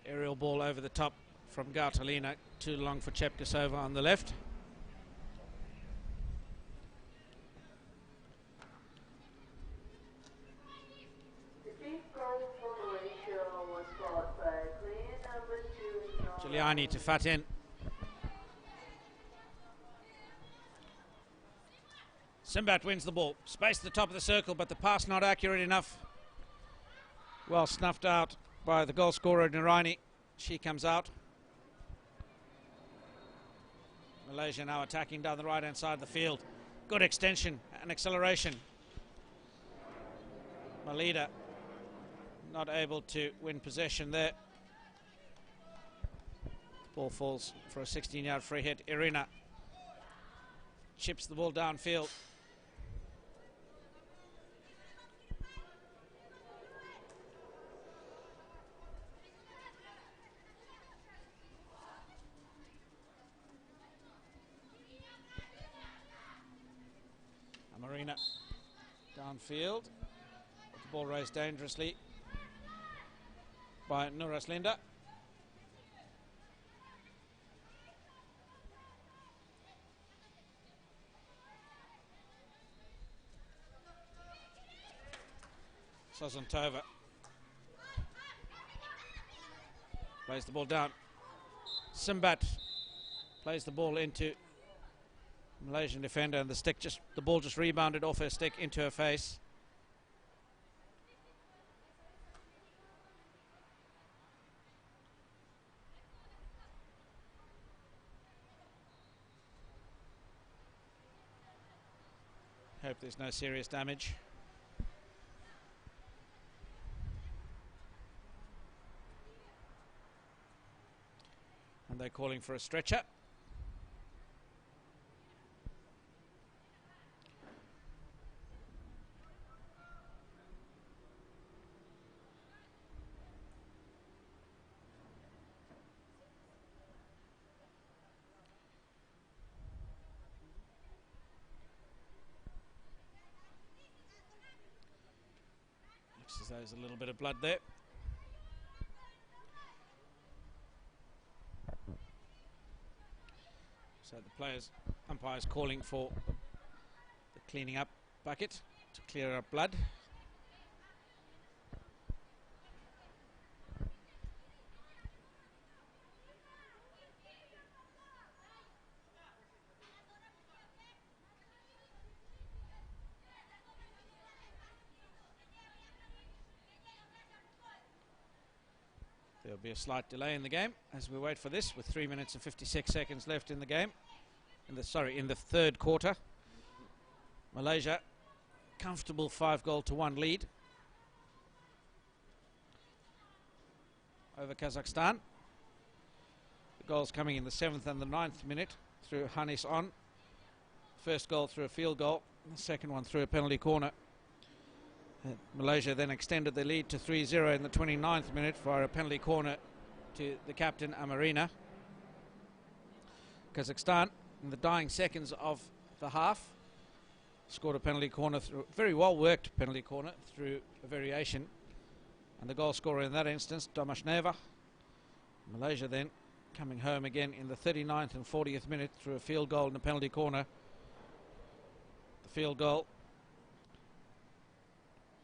The aerial ball over the top from Gautalina, too long for Chepkasova on the left. Giuliani to Fatin. Simbat wins the ball. Space at the top of the circle, but the pass not accurate enough. Well snuffed out by the goal scorer, Naraini. She comes out. Malaysia now attacking down the right-hand side of the field. Good extension and acceleration. Malida not able to win possession there. Ball falls for a 16-yard free hit. Irina chips the ball downfield. Marina downfield. The ball raised dangerously by Nuras Linda. Sazantova plays the ball down. Simbat plays the ball into Malaysian defender, and the ball just rebounded off her stick into her face. Hope there's no serious damage. And they're calling for a stretcher. as though there's a little bit of blood there. So the umpires calling for the cleaning up bucket to clear up blood. There'll be a slight delay in the game as we wait for this, with 3 minutes and 56 seconds left in the game. In the third quarter. Malaysia, comfortable 5-goal-1 lead over Kazakhstan. The goals coming in the 7th and the 9th minute through Hanis On. First goal through a field goal, the second one through a penalty corner. Malaysia then extended the lead to 3-0 in the 29th minute for a penalty corner to the captain, Amarina. Kazakhstan, in the dying seconds of the half, scored a penalty corner, through very well worked penalty corner through a variation. And the goal scorer in that instance, Domashneva. Malaysia then coming home again in the 39th and 40th minute through a field goal and a penalty corner. The field goal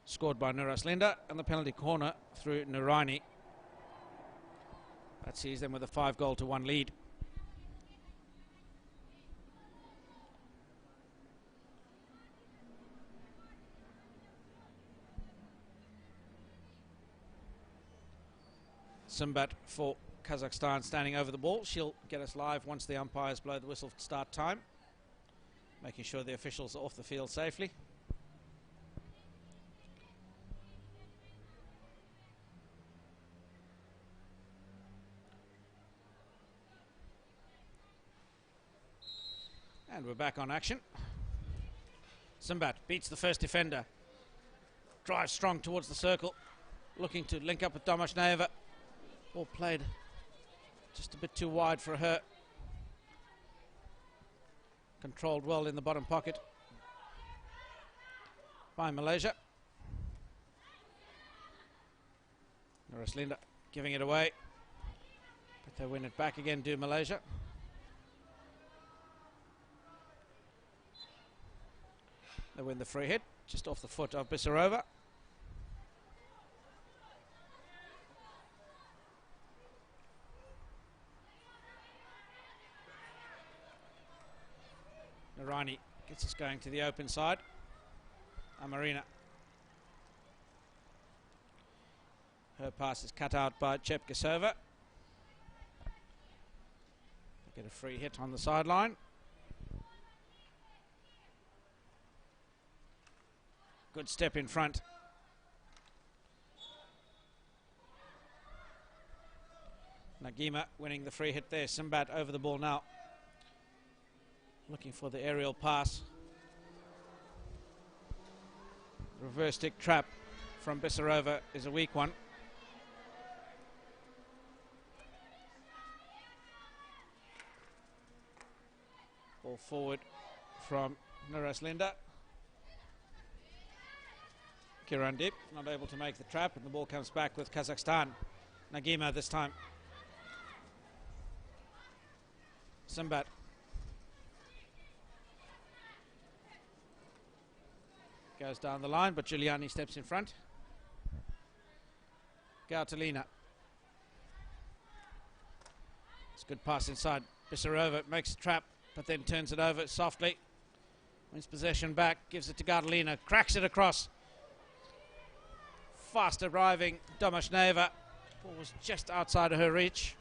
scored by Nuraslinda, and the penalty corner through Nuraini. That sees them with a 5-goal-1 lead. Simbat for Kazakhstan standing over the ball. She'll get us live once the umpires blow the whistle for start time, making sure the officials are off the field safely. And we're back on action. Simbat beats the first defender. Drives strong towards the circle. Looking to link up with Domashneva. Ball played just a bit too wide for her. Controlled well in the bottom pocket by Malaysia. Nuraslinda giving it away. But they win it back again, do Malaysia. They win the free hit, just off the foot of Bisarova. Naraini gets us going to the open side. Amarina. Her pass is cut out by Chepkasova. They get a free hit on the sideline. Good step in front. Nagima winning the free hit there. Simbat over the ball now. Looking for the aerial pass. Reverse stick trap from Bisarova is a weak one. Ball forward from Nuraslinda. Kirandip not able to make the trap, and the ball comes back with Kazakhstan. Nagima this time. Simbat. Goes down the line, but Giuliani steps in front. Gautalina. It's a good pass inside. Bisarova makes a trap, but then turns it over softly. Wins possession back, gives it to Gautalina, cracks it across. Fast arriving Domashneva. Ball was just outside of her reach.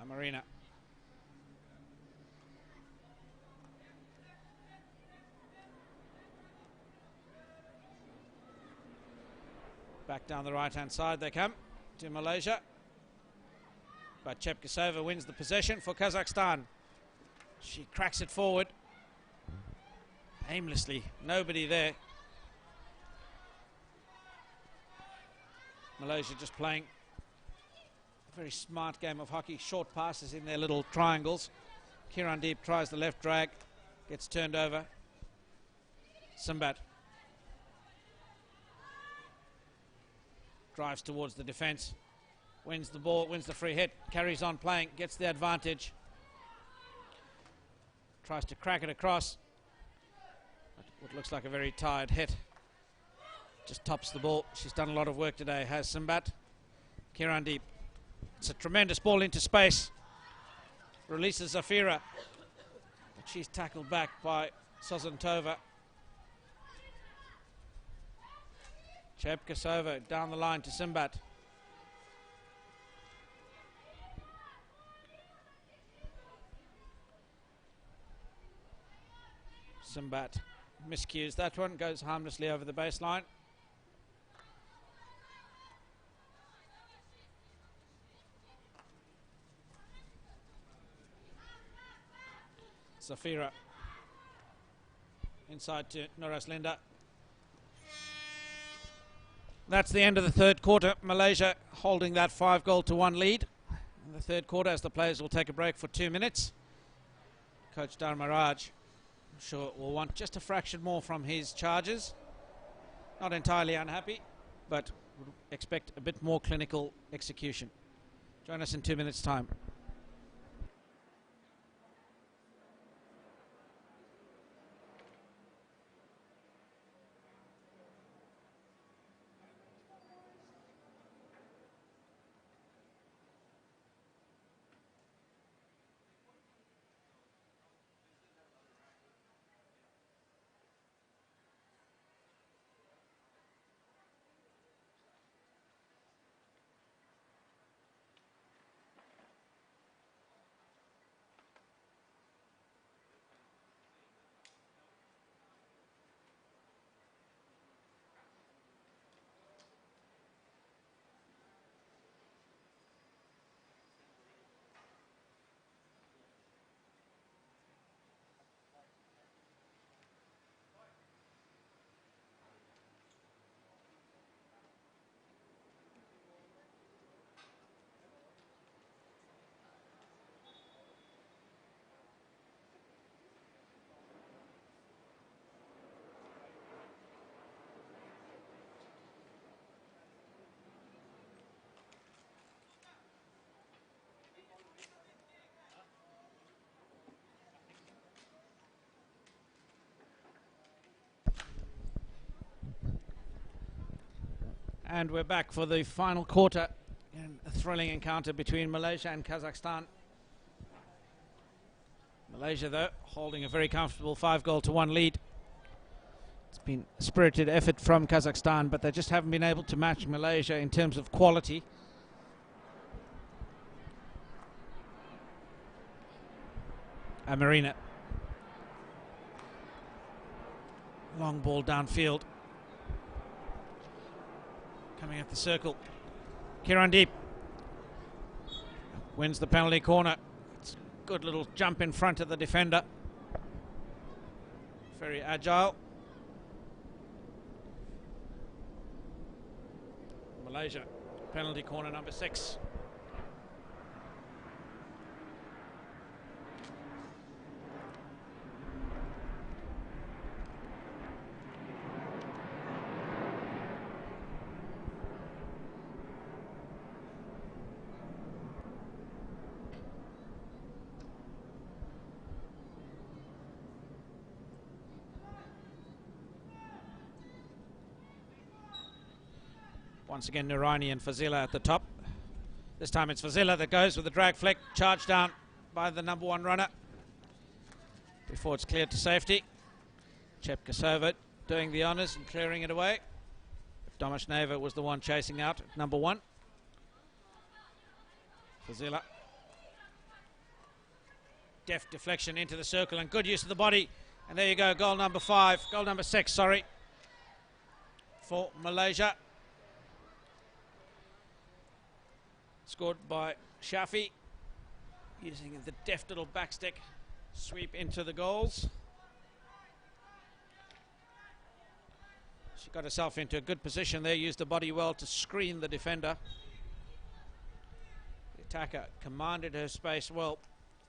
Amarina. Back down the right-hand side they come to Malaysia. But Chepkasova wins the possession for Kazakhstan. She cracks it forward. Aimlessly, nobody there. Malaysia just playing a very smart game of hockey. Short passes in their little triangles. Kirandeep tries the left drag, gets turned over. Simbat drives towards the defence, wins the ball, wins the free hit, carries on playing, gets the advantage. Tries to crack it across. What looks like a very tired hit. Just tops the ball. She's done a lot of work today, has Simbat. Kirandeep. It's a tremendous ball into space. Releases Zafira. But she's tackled back by Sozantova. Chepkasova down the line to Simbat. Simbat miscues that one, goes harmlessly over the baseline. Zafira inside to Nuraslinda. That's the end of the third quarter. Malaysia holding that 5-1 lead in the third quarter, as the players will take a break for 2 minutes. Coach Dharmaraj, I'm sure, will want just a fraction more from his charges. Not entirely unhappy, but would expect a bit more clinical execution. Join us in 2 minutes' time. And we're back for the final quarter in a thrilling encounter between Malaysia and Kazakhstan. Malaysia, though, holding a very comfortable 5-1 lead. It's been a spirited effort from Kazakhstan, but they just haven't been able to match Malaysia in terms of quality. Amarina. Long ball downfield. Coming at the circle. Kirandeep wins the penalty corner. It's a good little jump in front of the defender. Very agile. Malaysia, penalty corner number 6. Once again, Nuraini and Fazila at the top. This time it's Fazila that goes with the drag flick, charged down by the number 1 runner before it's cleared to safety. Chepkasova doing the honours and clearing it away. Domashneva was the one chasing out at number 1. Fazila. Deft deflection into the circle and good use of the body. And there you go, goal number 6, sorry, for Malaysia. Scored by Shafi, using the deft little backstick sweep into the goals. She got herself into a good position there, used the body well to screen the defender. The attacker commanded her space well.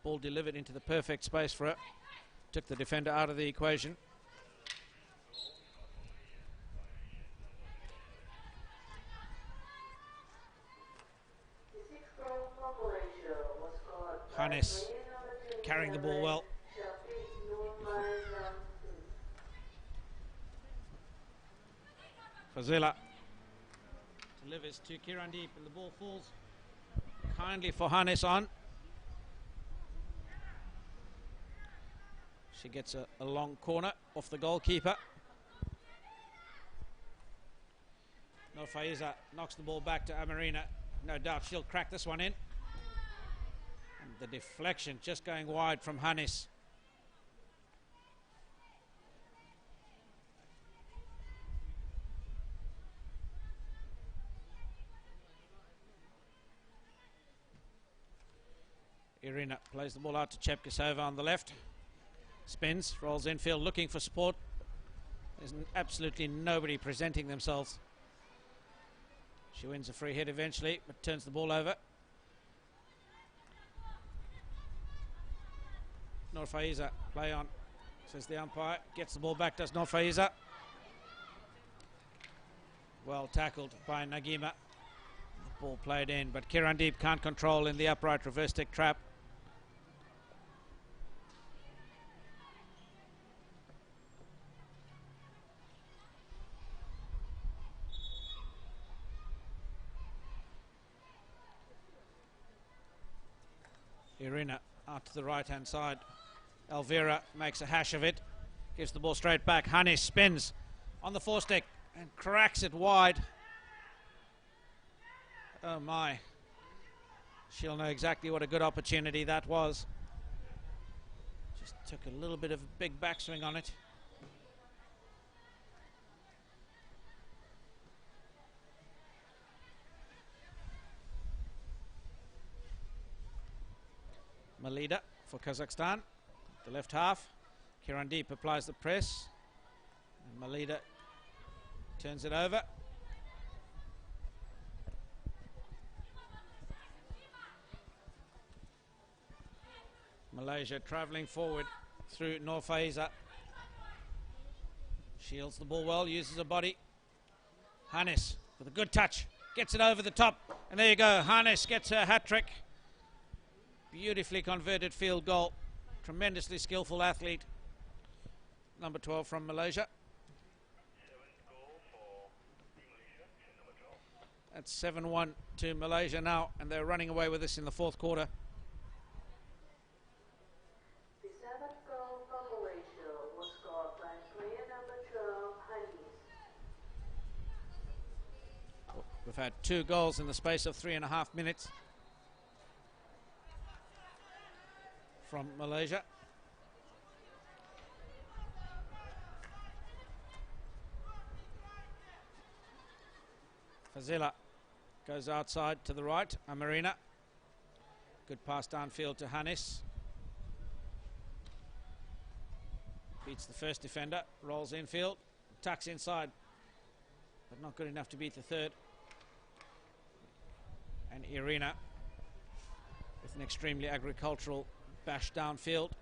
Ball delivered into the perfect space for her. Took the defender out of the equation. Hannes carrying the ball well. Fazila delivers to Kirandeep and the ball falls kindly for Hannes on. She gets a long corner off the goalkeeper. No, Faiza knocks the ball back to Amarina. No doubt she'll crack this one in. And the deflection just going wide from Hannes. Irina plays the ball out to Chepkasova on the left. Spins, rolls infield, looking for support. There's absolutely nobody presenting themselves. She wins a free hit eventually, but turns the ball over. Noor Faiza, play on, says the umpire. Gets the ball back, does Noor Faiza. Well tackled by Nagima. The ball played in, but Kirandeep can't control in the upright reverse stick trap. Irina out to the right hand side. Elvira makes a hash of it, gives the ball straight back. Hannes spins on the forestick and cracks it wide. Oh my, she'll know exactly what a good opportunity that was. Just took a little bit of a big backswing on it. Malida for Kazakhstan, the left half. Kirandeep applies the press. And Malida turns it over. Malaysia travelling forward through Noor Faiza. Shields the ball well, uses her body. Hannes with a good touch, gets it over the top. And there you go, Hannes gets her hat-trick. Beautifully converted field goal. Tremendously skillful athlete. Number 12 from Malaysia. That's 7-1 to Malaysia now, and they're running away with this in the fourth quarter. The seventh goal for Malaysia was scored by player number 12, Hannes. We've had 2 goals in the space of 3.5 minutes from Malaysia. Fazila goes outside to the right. Amarina. Good pass downfield to Hannes. Beats the first defender. Rolls infield. Tucks inside. But not good enough to beat the third. And Irina with an extremely agricultural bash downfield.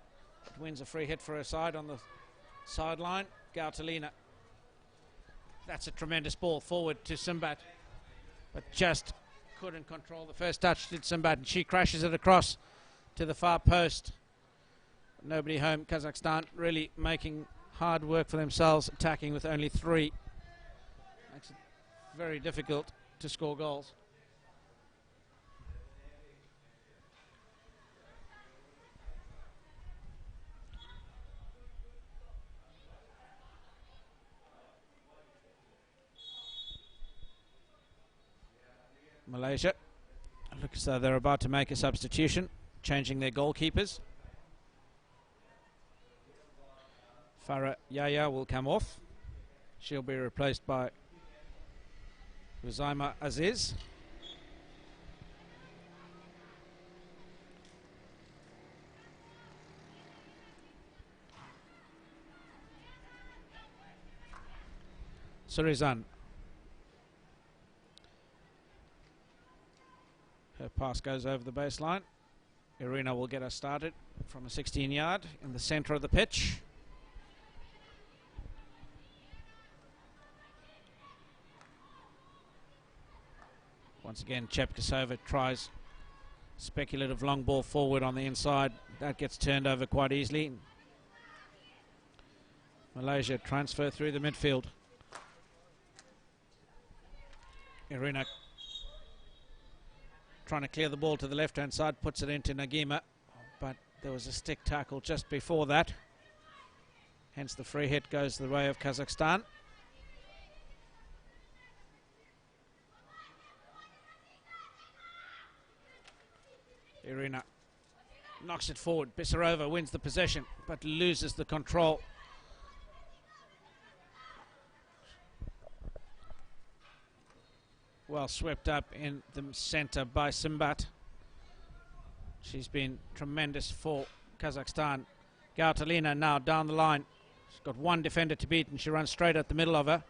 It wins a free hit for her side on the sideline. Gautalina. That's a tremendous ball forward to Simbat, but just couldn't control the first touch, did Simbat, and she crashes it across to the far post. Nobody home. Kazakhstan really making hard work for themselves, attacking with only 3. Makes it very difficult to score goals. Malaysia looks as though they're about to make a substitution, changing their goalkeepers. Farah Yahya will come off. She'll be replaced by Huzaima Aziz. Surizan. Her pass goes over the baseline. Irina will get us started from a 16-yard in the center of the pitch. Once again, Chepkasova tries speculative long ball forward on the inside. That gets turned over quite easily. Malaysia transfer through the midfield. Irina trying to clear the ball to the left-hand side, puts it into Nagima, but there was a stick tackle just before that. Hence the free hit goes the way of Kazakhstan. Irina knocks it forward. Bissarova wins the possession, but loses the control. Well swept up in the centre by Simbat. She's been tremendous for Kazakhstan. Gautalina now down the line. She's got one defender to beat and she runs straight at the middle of her.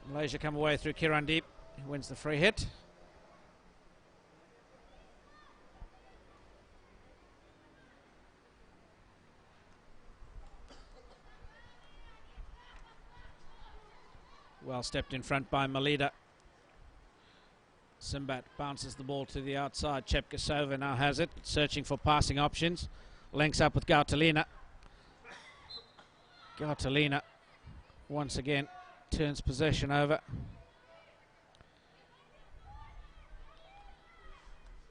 Malaysia come away through Kirandeep, who wins the free hit. Well stepped in front by Malida. Simbat bounces the ball to the outside. Chepkasova now has it, searching for passing options. Links up with Gautalina. Gautalina once again turns possession over.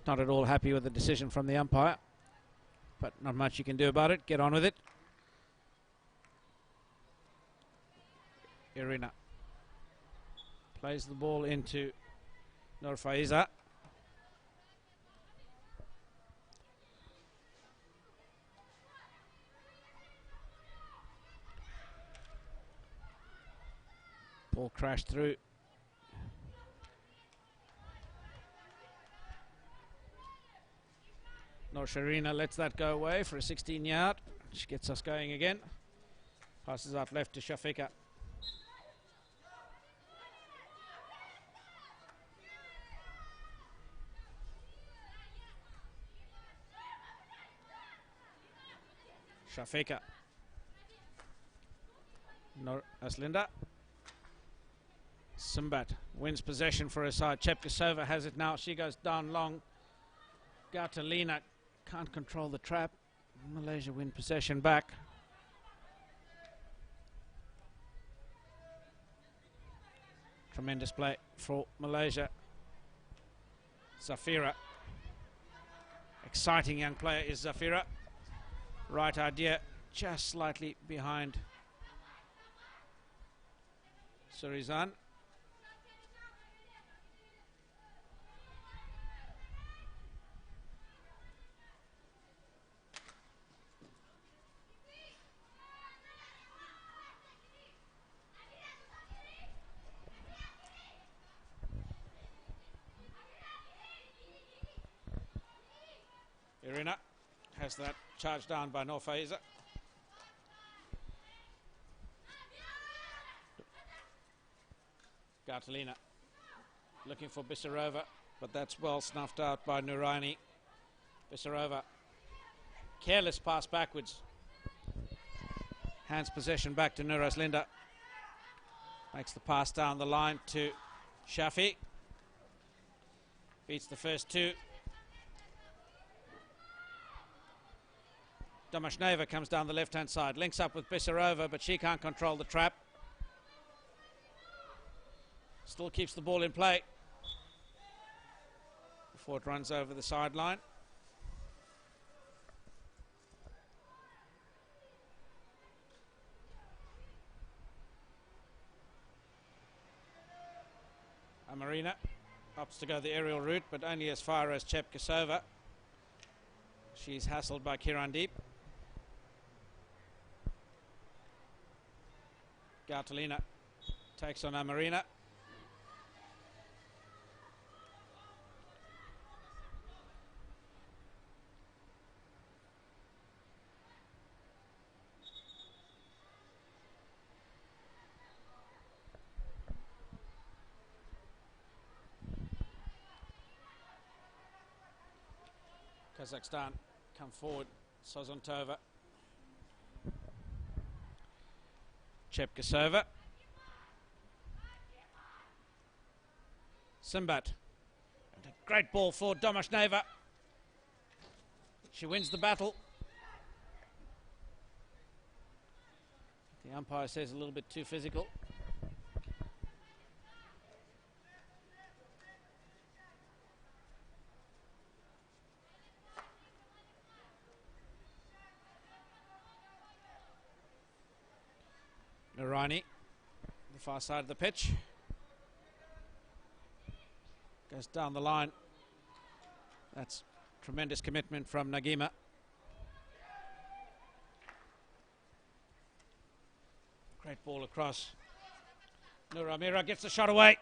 Not at all happy with the decision from the umpire, but not much you can do about it. Get on with it. Irina plays the ball into Nur Faiza. Ball crashed through. Nur Sharina lets that go away for a 16-yard. She gets us going again. Passes out left to Shafika. Shafika. Nur Aslinda. Simbat wins possession for her side. Chepkasova has it now. She goes down long. Gautalina can't control the trap. Malaysia win possession back. Tremendous play for Malaysia. Zafira. Exciting young player is Zafira. Right idea, just slightly behind Surizan. Irina has that charged down by Nur Faiza. Gautalina looking for Bissarova, but that's well snuffed out by Nurani. Bissarova, careless pass backwards. Hands possession back to Nur Aslinda. Makes the pass down the line to Shafi. Beats the first two. Domashneva comes down the left-hand side, links up with Bissarova, but she can't control the trap. Still keeps the ball in play before it runs over the sideline. Amarina opts to go the aerial route, but only as far as Chepkasova. She's hassled by Kirandeep. Gautalina takes on Amarina. Kazakhstan come forward. Sozontova. Chepkasova. Simbat. And a great ball for Domashneva. She wins the battle. The umpire says a little bit too physical. Narani, the far side of the pitch. Goes down the line. That's tremendous commitment from Nagima. Great ball across. Nuramira gets the shot away.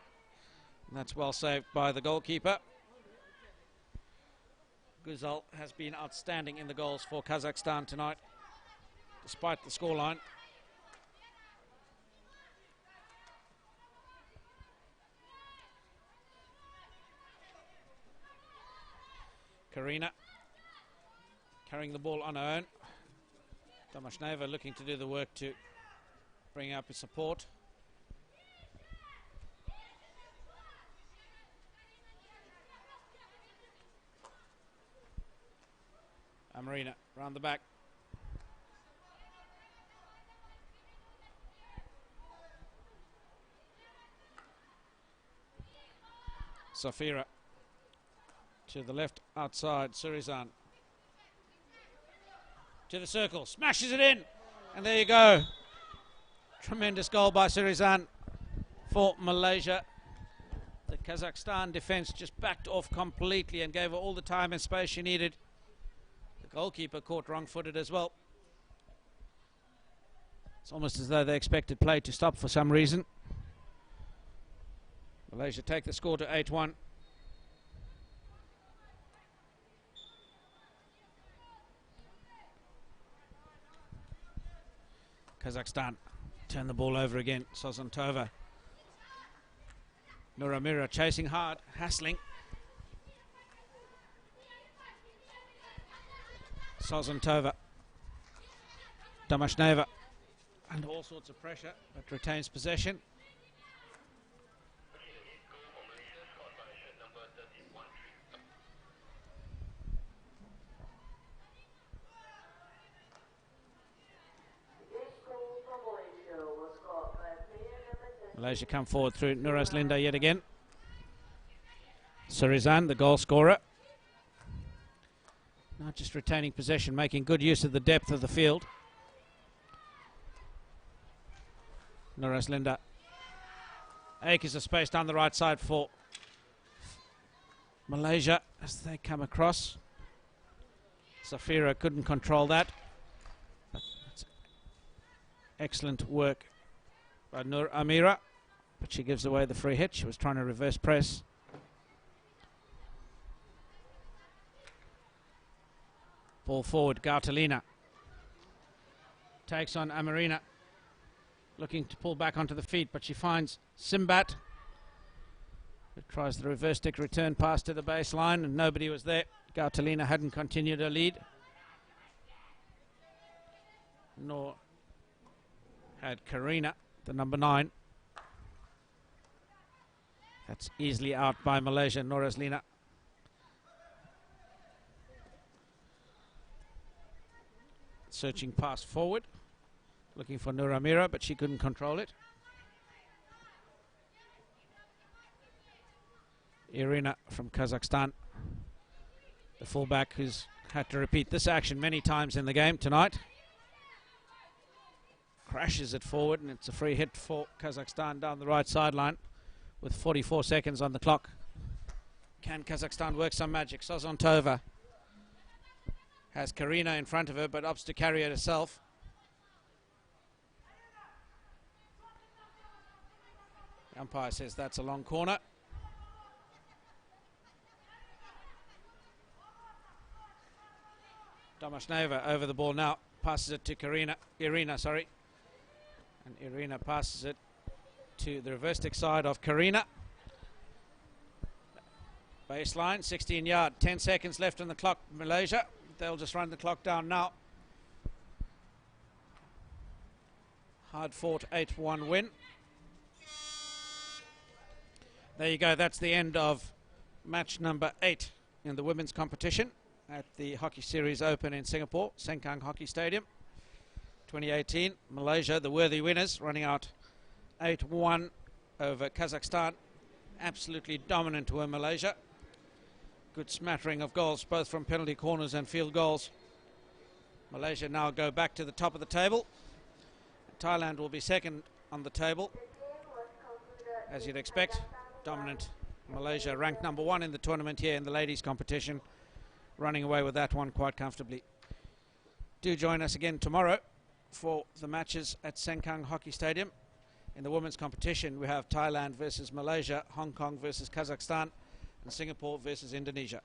And that's well saved by the goalkeeper. Guzal has been outstanding in the goals for Kazakhstan tonight, despite the scoreline. Karina carrying the ball on her own. Domashneva looking to do the work to bring up his support. Amarina round the back. Safira to the left outside. Surizan to the circle, smashes it in, and there you go. Tremendous goal by Surizan for Malaysia. The Kazakhstan defense just backed off completely and gave her all the time and space she needed. The goalkeeper caught wrong-footed as well. It's almost as though they expected play to stop for some reason. Malaysia take the score to 8-1. Kazakhstan turn the ball over again. Sozontova. Nuramira chasing hard, hassling. Sozontova. Domashneva. Under all sorts of pressure, but retains possession. Malaysia come forward through Nuras Linda yet again. Surizan, the goal scorer. Not just retaining possession, making good use of the depth of the field. Nuras Linda. Acres of space down the right side for Malaysia as they come across. Safira couldn't control that. But that's excellent work by Nur Amira, but she gives away the free hit. She was trying to reverse press. Ball forward, Gautalina takes on Amarina, looking to pull back onto the feet, but she finds Simbat, who tries the reverse stick return pass to the baseline, and nobody was there. Gautalina hadn't continued her lead, nor had Karina, the number 9. That's easily out by Malaysia. Norazlina. Searching pass forward, looking for Nuramira, but she couldn't control it. Irina from Kazakhstan, the fullback who's had to repeat this action many times in the game tonight. Crashes it forward, and it's a free hit for Kazakhstan down the right sideline with 44 seconds on the clock. Can Kazakhstan work some magic? Sozontova has Karina in front of her, but opts to carry it herself. The umpire says that's a long corner. Domashneva over the ball now, passes it to Irina, and Irina passes it to the reverse stick side of Karina. Baseline, 16-yard, 10 seconds left on the clock. Malaysia, they'll just run the clock down now. Hard-fought 8-1 win. There you go, that's the end of match number 8 in the women's competition at the Hockey Series Open in Singapore, Sengkang Hockey Stadium 2018. Malaysia, the worthy winners, running out 8-1 over Kazakhstan. Absolutely dominant were Malaysia. Good smattering of goals, both from penalty corners and field goals. Malaysia now go back to the top of the table. Thailand will be second on the table, as you'd expect. Dominant Malaysia, ranked number 1 in the tournament here in the ladies' competition, running away with that one quite comfortably. Do join us again tomorrow for the matches at Sengkang Hockey Stadium. In the women's competition, we have Thailand versus Malaysia, Hong Kong versus Kazakhstan, and Singapore versus Indonesia.